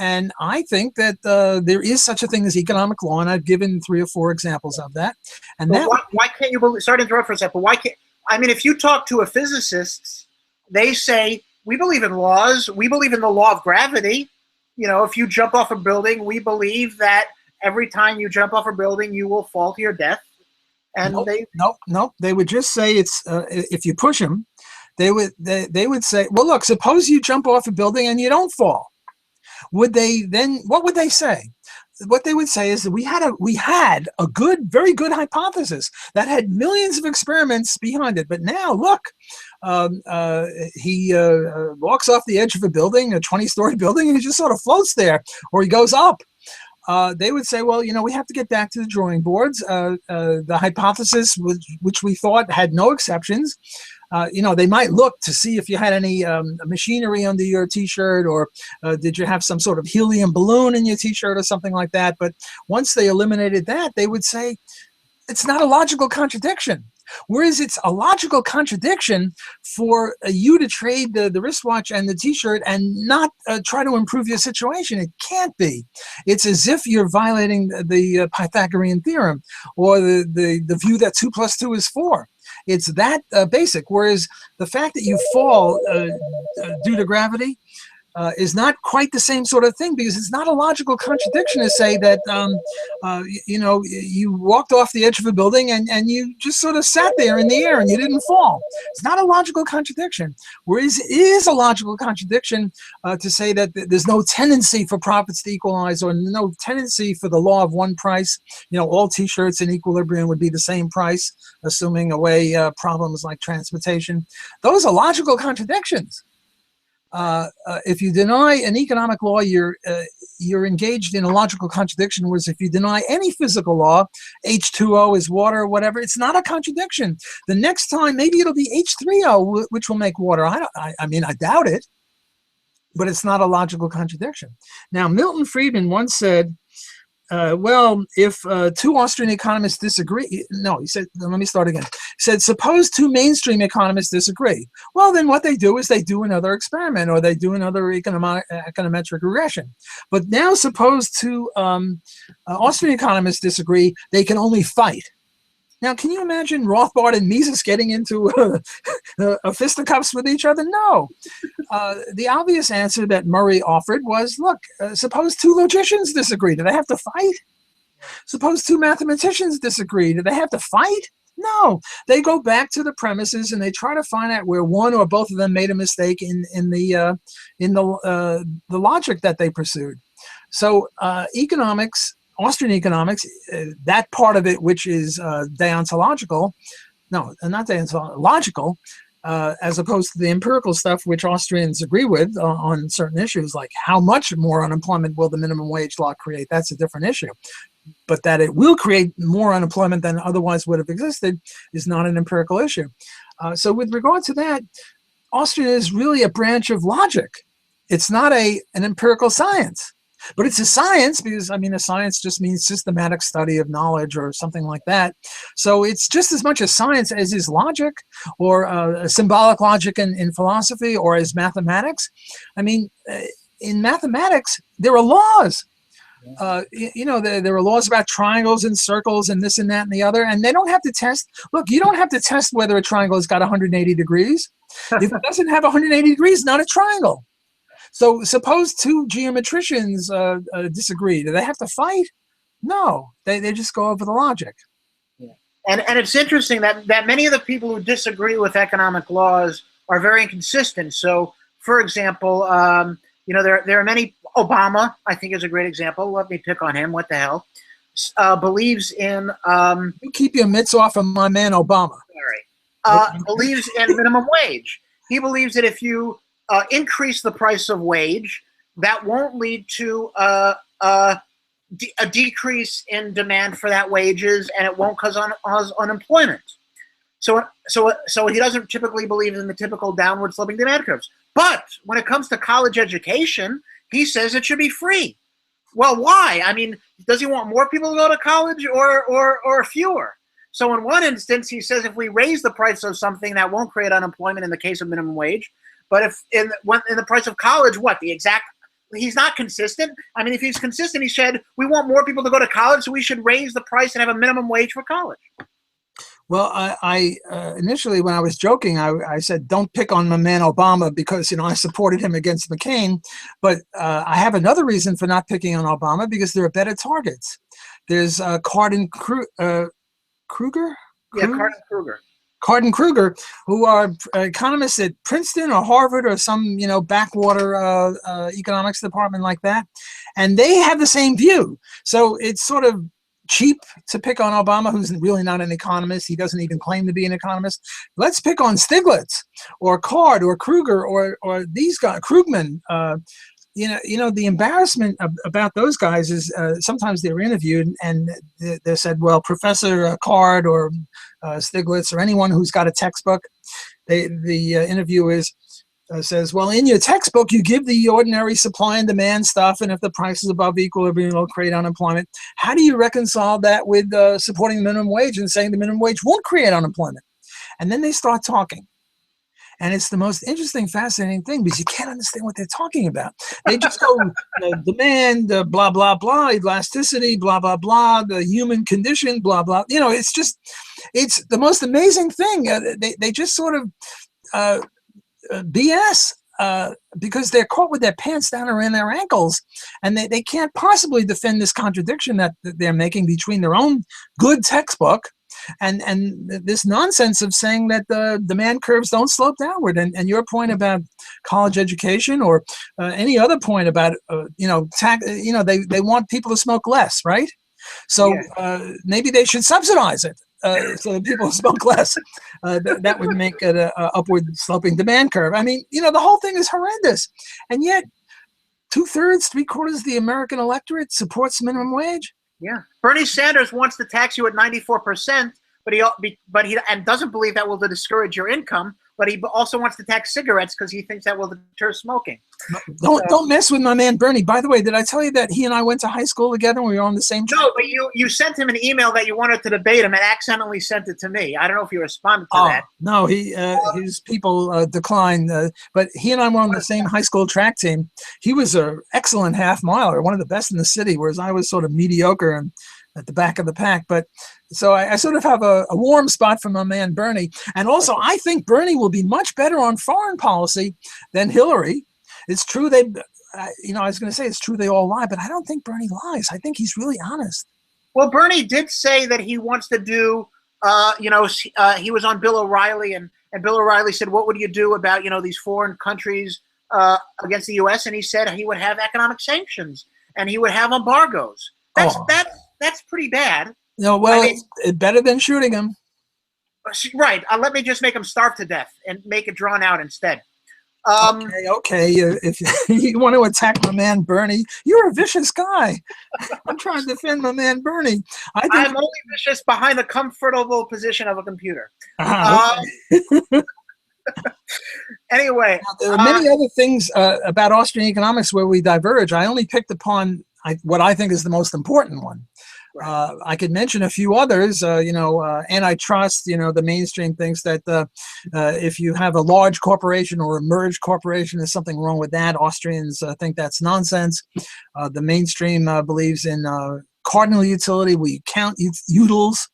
And I think that there is such a thing as economic law, and I've given 3 or 4 examples of that. And that why can't you believe? Sorry to interrupt for a second, but why can't? I mean, if you talk to a physicist, they say we believe in laws. We believe in the law of gravity. You know, if you jump off a building, we believe that every time you jump off a building, you will fall to your death. And nope. They would just say it's if you push them, they would say, well, look, suppose you jump off a building and you don't fall. Would they then? What would they say? What they would say is that we had a very good hypothesis that had millions of experiments behind it. But now look, he walks off the edge of a building, a 20-story building, and he just sort of floats there, or he goes up. They would say, well, you know, we have to get back to the drawing boards. The hypothesis, which we thought had no exceptions, you know, they might look to see if you had any machinery under your T-shirt, or did you have some sort of helium balloon in your T-shirt or something like that. But once they eliminated that, they would say it's not a logical contradiction. Whereas it's a logical contradiction for you to trade the wristwatch and the T-shirt and not try to improve your situation. It can't be. It's as if you're violating the Pythagorean theorem, or the view that 2 + 2 is 4. It's that basic. Whereas the fact that you fall due to gravity, is not quite the same sort of thing, because it's not a logical contradiction to say that, you walked off the edge of a building and you just sort of sat there in the air and you didn't fall. It's not a logical contradiction. Whereas it is a logical contradiction to say that there's no tendency for profits to equalize, or no tendency for the law of one price. All T-shirts in equilibrium would be the same price, assuming away problems like transportation. Those are logical contradictions. If you deny an economic law, you're engaged in a logical contradiction. Whereas if you deny any physical law, H2O is water or whatever, it's not a contradiction. The next time, maybe it'll be H3O, which will make water. I mean, I doubt it, but it's not a logical contradiction. Now, Milton Friedman once said, well, if two Austrian economists disagree, no, he said, let me start again. He said, suppose two mainstream economists disagree. Well, then what they do is they do another experiment, or they do another econometric regression. But now suppose two Austrian economists disagree, they can only fight. Now, can you imagine Rothbard and Mises getting into a fisticuffs with each other? No. The obvious answer that Murray offered was, look, suppose two logicians disagree. Do they have to fight? Suppose two mathematicians disagree. Do they have to fight? No. They go back to the premises and they try to find out where one or both of them made a mistake in the logic that they pursued. So Austrian economics, that part of it which is deontological, no, not deontological, as opposed to the empirical stuff which Austrians agree with on certain issues, like how much more unemployment will the minimum wage law create? That's a different issue. But that it will create more unemployment than otherwise would have existed is not an empirical issue. So with regard to that, Austria is really a branch of logic. It's not an empirical science. But it's a science because, I mean, a science just means systematic study of knowledge or something like that. So it's just as much a science as is logic, or symbolic logic in philosophy, or as mathematics. I mean, in mathematics, there are laws. There are laws about triangles and circles and this and that and the other, and they don't have to test. Look, you don't have to test whether a triangle has got 180 degrees. If it doesn't have 180 degrees, not a triangle. So suppose two geometricians disagree. Do they have to fight? No, they just go over the logic. Yeah. And it's interesting that many of the people who disagree with economic laws are very inconsistent. So, for example, there are many. Obama, I think, is a great example. Let me pick on him. What the hell? Believes in. You keep your mitts off of my man Obama. Sorry. Believes in minimum wage. He believes that if you increase the price of wage, that won't lead to a decrease in demand for that wages, and it won't cause unemployment. So he doesn't typically believe in the typical downward sloping demand curves. But when it comes to college education, he says it should be free. Well, why? I mean, does he want more people to go to college or fewer? So in one instance, he says if we raise the price of something, that won't create unemployment in the case of minimum wage. But if in the price of college, he's not consistent. I mean, if he's consistent, he said, we want more people to go to college, so we should raise the price and have a minimum wage for college. Well, I initially, when I was joking, I said, don't pick on my man Obama because, I supported him against McCain. But I have another reason for not picking on Obama, because there are better targets. There's Card and Kruger? Yeah, Card and Kruger. Card and Kruger, who are economists at Princeton or Harvard or some, backwater economics department like that. And they have the same view. So it's sort of cheap to pick on Obama, who's really not an economist. He doesn't even claim to be an economist. Let's pick on Stiglitz or Card or Kruger or these guys, Krugman. The embarrassment about those guys is sometimes they're interviewed and they said, well, Professor Card or Stiglitz or anyone who's got a textbook, the interview says, well, in your textbook, you give the ordinary supply and demand stuff, and if the price is above equilibrium, it'll create unemployment. How do you reconcile that with supporting the minimum wage and saying the minimum wage won't create unemployment? And then they start talking. And it's the most interesting, fascinating thing because you can't understand what they're talking about. They just go demand, blah, blah, blah, elasticity, blah, blah, blah, the human condition, blah, blah. It's the most amazing thing. They just sort of BS. because they're caught with their pants down around their ankles, and they can't possibly defend this contradiction that they're making between their own good textbook and this nonsense of saying that the demand curves don't slope downward. And your point about college education, or any other point about they want people to smoke less, right? So maybe they should subsidize it so that people smoke less. That would make it a upward sloping demand curve. I mean, the whole thing is horrendous, and yet 2/3, 3/4 of the American electorate supports minimum wage. Yeah, Bernie Sanders wants to tax you at 94%, but he doesn't believe that will discourage your income. But he also wants to tax cigarettes because he thinks that will deter smoking. Don't mess with my man Bernie. By the way, did I tell you that he and I went to high school together and we were on the same track? No, but you sent him an email that you wanted to debate him and accidentally sent it to me. I don't know if you responded to that. No, his people declined. But he and I were on the same high school track team. He was an excellent half miler, one of the best in the city, whereas I was sort of mediocre and at the back of the pack. But so I sort of have a warm spot for my man Bernie. And also, I think Bernie will be much better on foreign policy than Hillary. It's true I was going to say it's true they all lie, but I don't think Bernie lies. I think he's really honest. Well, Bernie did say that he wants to do, he was on Bill O'Reilly, and Bill O'Reilly said, what would you do about, these foreign countries against the U.S.? And he said he would have economic sanctions and he would have embargoes. That's pretty bad. No, well, it's better than shooting him. Right. Let me just make him starve to death and make it drawn out instead. Okay. If you want to attack my man Bernie, you're a vicious guy. I'm trying to defend my man Bernie. I'm only vicious behind the comfortable position of a computer. Anyway. Now, there are many other things about Austrian economics where we diverge. I only picked upon what I think is the most important one. Right. I could mention a few others, antitrust, the mainstream thinks that if you have a large corporation or a merged corporation, there's something wrong with that. Austrians think that's nonsense. The mainstream believes in cardinal utility. We count utils,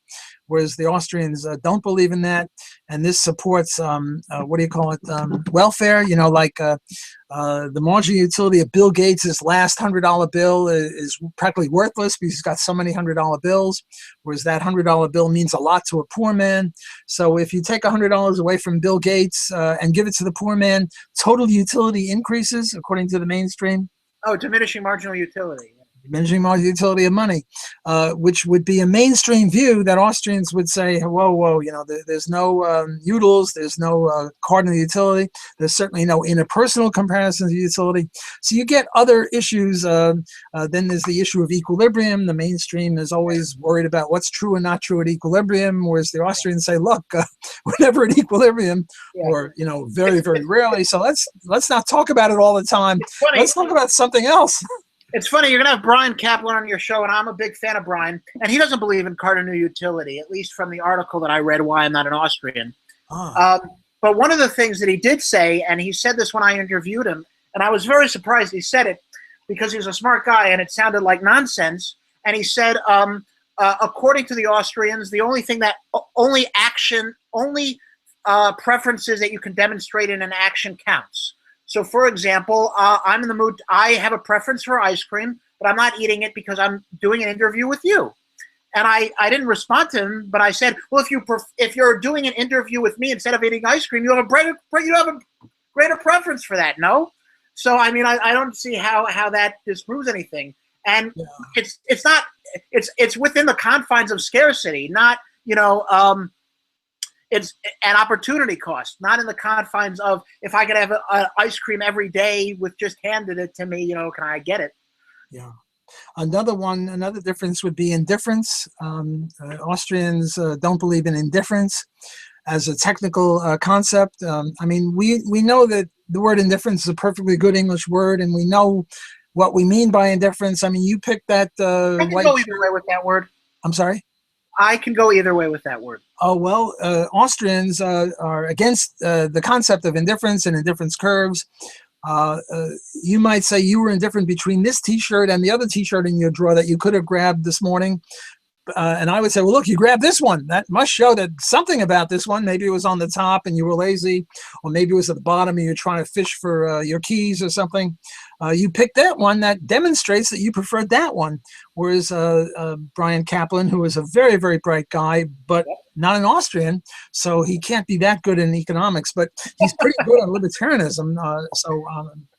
whereas the Austrians don't believe in that. And this supports, welfare, the marginal utility of Bill Gates' last $100 bill is practically worthless because he's got so many $100 bills, whereas that $100 bill means a lot to a poor man. So if you take $100 away from Bill Gates and give it to the poor man, total utility increases, according to the mainstream. Oh, diminishing marginal utility. Diminishing marginal utility of money, which would be a mainstream view that Austrians would say, whoa, there's no utils, there's no cardinal utility, there's certainly no interpersonal comparisons of utility. So you get other issues. Then there's the issue of equilibrium. The mainstream is always worried about what's true and not true at equilibrium, whereas the Austrians say, look, we're never at equilibrium, or very, very rarely. So let's not talk about it all the time. Let's talk about something else. It's funny, you're going to have Brian Kaplan on your show, and I'm a big fan of Brian, and he doesn't believe in cardinal utility, at least from the article that I read, Why I'm Not an Austrian. But one of the things that he did say, and he said this when I interviewed him, and I was very surprised he said it because he's a smart guy, and it sounded like nonsense, and he said, according to the Austrians, the only thing that, only preferences that you can demonstrate in an action counts. So, for example, I'm in the mood. I have a preference for ice cream, but I'm not eating it because I'm doing an interview with you. And I didn't respond to him, but I said, well, if you're doing an interview with me instead of eating ice cream, you have a greater preference for that, no? So, I mean, I don't see how that disproves anything. And it's within the confines of scarcity, not it's an opportunity cost, not in the confines of if I could have ice cream every day with just handed it to me, can I get it? Yeah. Another difference would be indifference. Austrians don't believe in indifference as a technical concept. I mean, we know that the word indifference is a perfectly good English word, and we know what we mean by indifference. I mean, you picked that. I can go either way with that word. I'm sorry? I can go either way with that word. Oh, well, Austrians are against the concept of indifference and indifference curves. You might say you were indifferent between this T-shirt and the other T-shirt in your drawer that you could have grabbed this morning, And I would say, well, look, you grabbed this one. That must show that something about this one. Maybe it was on the top and you were lazy, or maybe it was at the bottom and you're trying to fish for your keys or something. You picked that one. That demonstrates that you preferred that one. Whereas Brian Kaplan, who is a very, very bright guy, but not an Austrian, so he can't be that good in economics, but he's pretty good on libertarianism.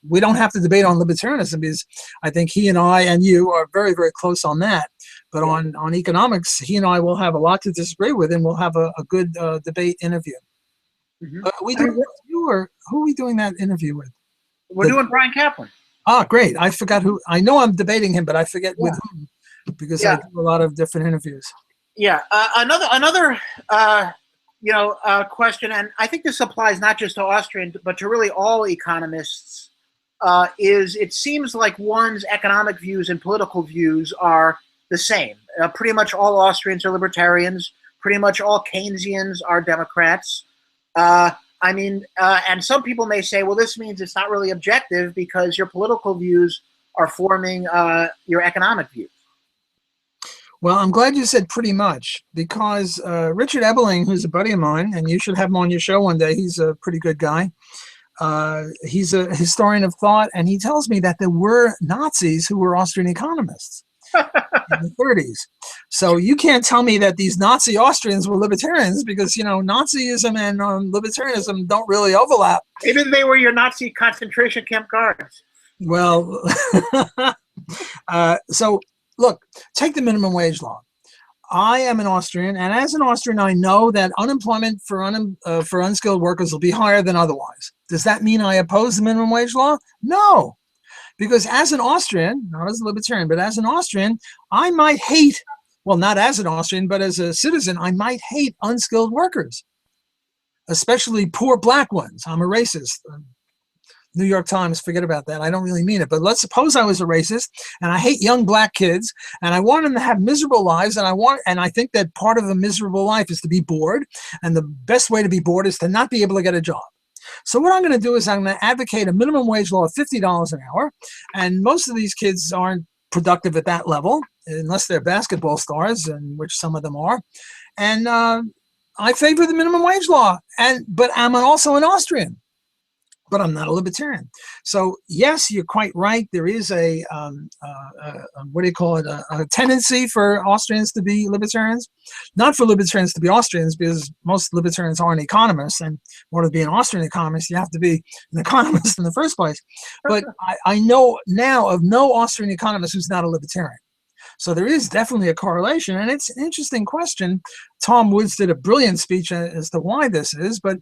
We don't have to debate on libertarianism, because I think he and I and you are very, very close on that. But on economics, he and I will have a lot to disagree with, and we'll have a good debate interview. Are we doing with you, or who are we doing that interview with? We're doing Brian Kaplan. Ah, great. I forgot who. I know I'm debating him, but I forget with whom, because I do a lot of different interviews. Yeah. Another question, and I think this applies not just to Austrian, but to really all economists, is it seems like one's economic views and political views are the same. Pretty much all Austrians are libertarians. Pretty much all Keynesians are Democrats. And some people may say, well, this means it's not really objective because your political views are forming your economic views. Well, I'm glad you said pretty much, because Richard Ebeling, who's a buddy of mine, and you should have him on your show one day, he's a pretty good guy. He's a historian of thought, and he tells me that there were Nazis who were Austrian economists in the 30s. So you can't tell me that these Nazi Austrians were libertarians, because, Nazism and libertarianism don't really overlap. Maybe they were your Nazi concentration camp guards. Well, so look, take the minimum wage law. I am an Austrian, and as an Austrian, I know that unemployment for unskilled workers will be higher than otherwise. Does that mean I oppose the minimum wage law? No. Because as an Austrian, not as a libertarian, but as an Austrian, I might hate, well, not as an Austrian, but as a citizen, I might hate unskilled workers, especially poor black ones. I'm a racist. New York Times, forget about that. I don't really mean it. But let's suppose I was a racist and I hate young black kids and I want them to have miserable lives, and I think that part of a miserable life is to be bored, and the best way to be bored is to not be able to get a job. So what I'm going to do is I'm going to advocate a minimum wage law of $50 an hour, and most of these kids aren't productive at that level unless they're basketball stars, and which some of them are. And I favor the minimum wage law, but I'm also an Austrian, but I'm not a libertarian. So yes, you're quite right. There is a tendency for Austrians to be libertarians, not for libertarians to be Austrians, because most libertarians aren't economists, and in order to be an Austrian economist, you have to be an economist in the first place. But I know now of no Austrian economist who's not a libertarian. So there is definitely a correlation, and it's an interesting question. Tom Woods did a brilliant speech as to why this is, but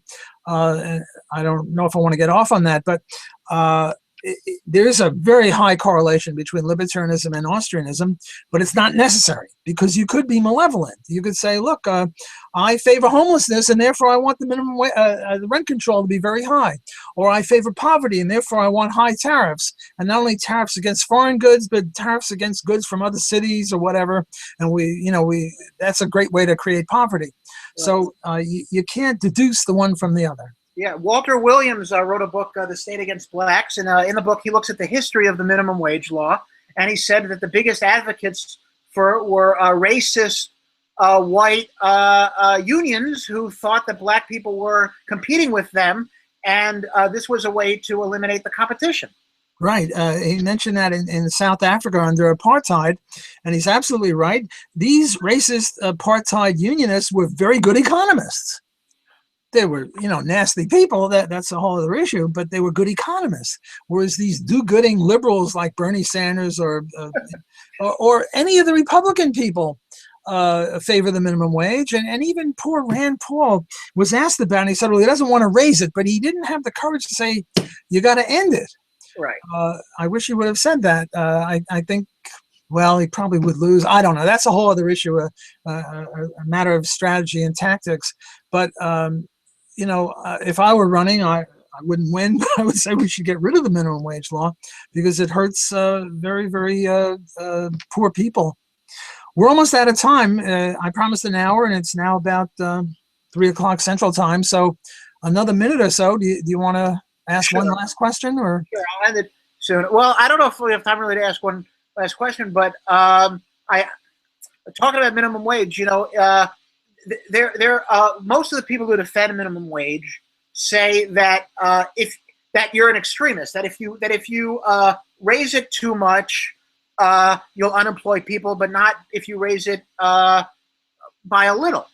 I don't know if I want to get off on that, but there is a very high correlation between libertarianism and Austrianism, but it's not necessary, because you could be malevolent. You could say, look, I favor homelessness, and therefore I want the minimum the rent control to be very high. Or I favor poverty, and therefore I want high tariffs, and not only tariffs against foreign goods, but tariffs against goods from other cities or whatever. And that's a great way to create poverty. Right. So you can't deduce the one from the other. Yeah, Walter Williams wrote a book, The State Against Blacks, and in the book he looks at the history of the minimum wage law, and he said that the biggest advocates for it were racist white unions who thought that black people were competing with them, and this was a way to eliminate the competition. Right. He mentioned that in South Africa under apartheid, and he's absolutely right. These racist apartheid unionists were very good economists. They were, nasty people. That's a whole other issue. But they were good economists. Whereas these do-gooding liberals like Bernie Sanders or any of the Republican people favor the minimum wage. And even poor Rand Paul was asked about it. And he said, well, he doesn't want to raise it, but he didn't have the courage to say, you got to end it. Right. I wish he would have said that. I think, well, he probably would lose. I don't know. That's a whole other issue, a matter of strategy and tactics. But if I were running, I wouldn't win, but I would say we should get rid of the minimum wage law, because it hurts very, very poor people. We're almost out of time. I promised an hour, and it's now about 3 o'clock Central Time. So another minute or so. Do you want to ask one last question? Or? Sure, I'll end it soon. Well, I don't know if we have time really to ask one last question, but talking about minimum wage, most of the people who defend minimum wage say that if that you're an extremist, that if you raise it too much, you'll unemploy people, but not if you raise it by a little.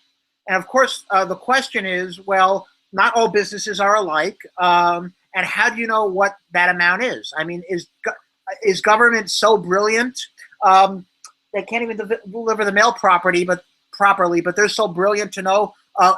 And of course, the question is, well, not all businesses are alike, and how do you know what that amount is? I mean, is government so brilliant? They can't even deliver the mail properly, but they're so brilliant to know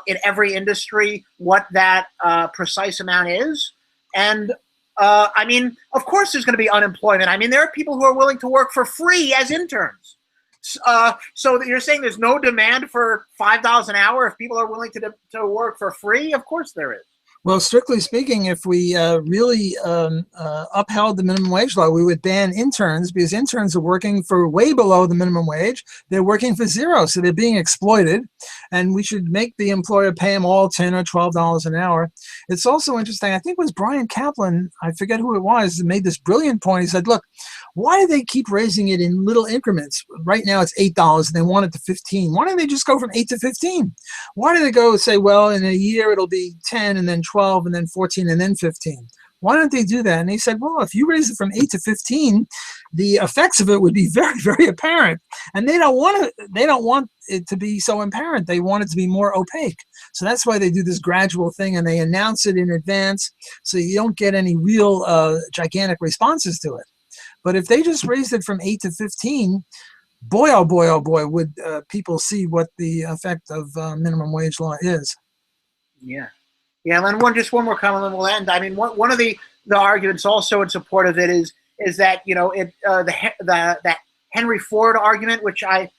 in every industry what that precise amount is. And I mean, of course, there's going to be unemployment. I mean, there are people who are willing to work for free as interns. So you're saying there's no demand for $5 an hour if people are willing to work for free? Of course there is. Well, strictly speaking, if we really upheld the minimum wage law, we would ban interns, because interns are working for way below the minimum wage. They're working for zero, so they're being exploited. And we should make the employer pay them all $10 or $12 an hour. It's also interesting, I think it was Brian Kaplan, I forget who it was, that made this brilliant point. He said, look, why do they keep raising it in little increments? Right now it's $8 and they want it to 15. Why don't they just go from 8 to 15? Why do they go say, well, in a year it'll be 10 and then 12 and then 14 and then 15? Why don't they do that? And he said, well, if you raise it from 8 to 15, the effects of it would be very, very apparent. And they don't want it to be so apparent. They want it to be more opaque. So that's why they do this gradual thing, and they announce it in advance so you don't get any real gigantic responses to it. But if they just raised it from 8 to 15, boy, oh boy, oh boy, would people see what the effect of minimum wage law is. Yeah. Yeah, and then one more comment, and then we'll end. I mean, one of the arguments also in support of it is that that Henry Ford argument, which I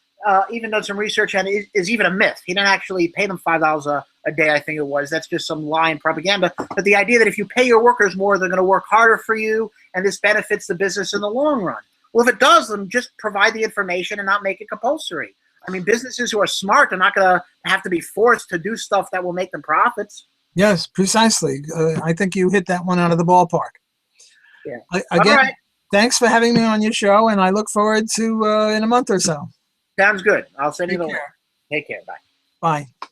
even done some research on, is even a myth. He didn't actually pay them $5 a day, I think it was. That's just some lie and propaganda. But the idea that if you pay your workers more, they're going to work harder for you, and this benefits the business in the long run. Well, if it does, then just provide the information and not make it compulsory. I mean, businesses who are smart are not going to have to be forced to do stuff that will make them profits. Yes, precisely. I think you hit that one out of the ballpark. Yeah. Again, right. Thanks for having me on your show, and I look forward to in a month or so. Sounds good. I'll send you the Take link. care. Take care. Bye. Bye.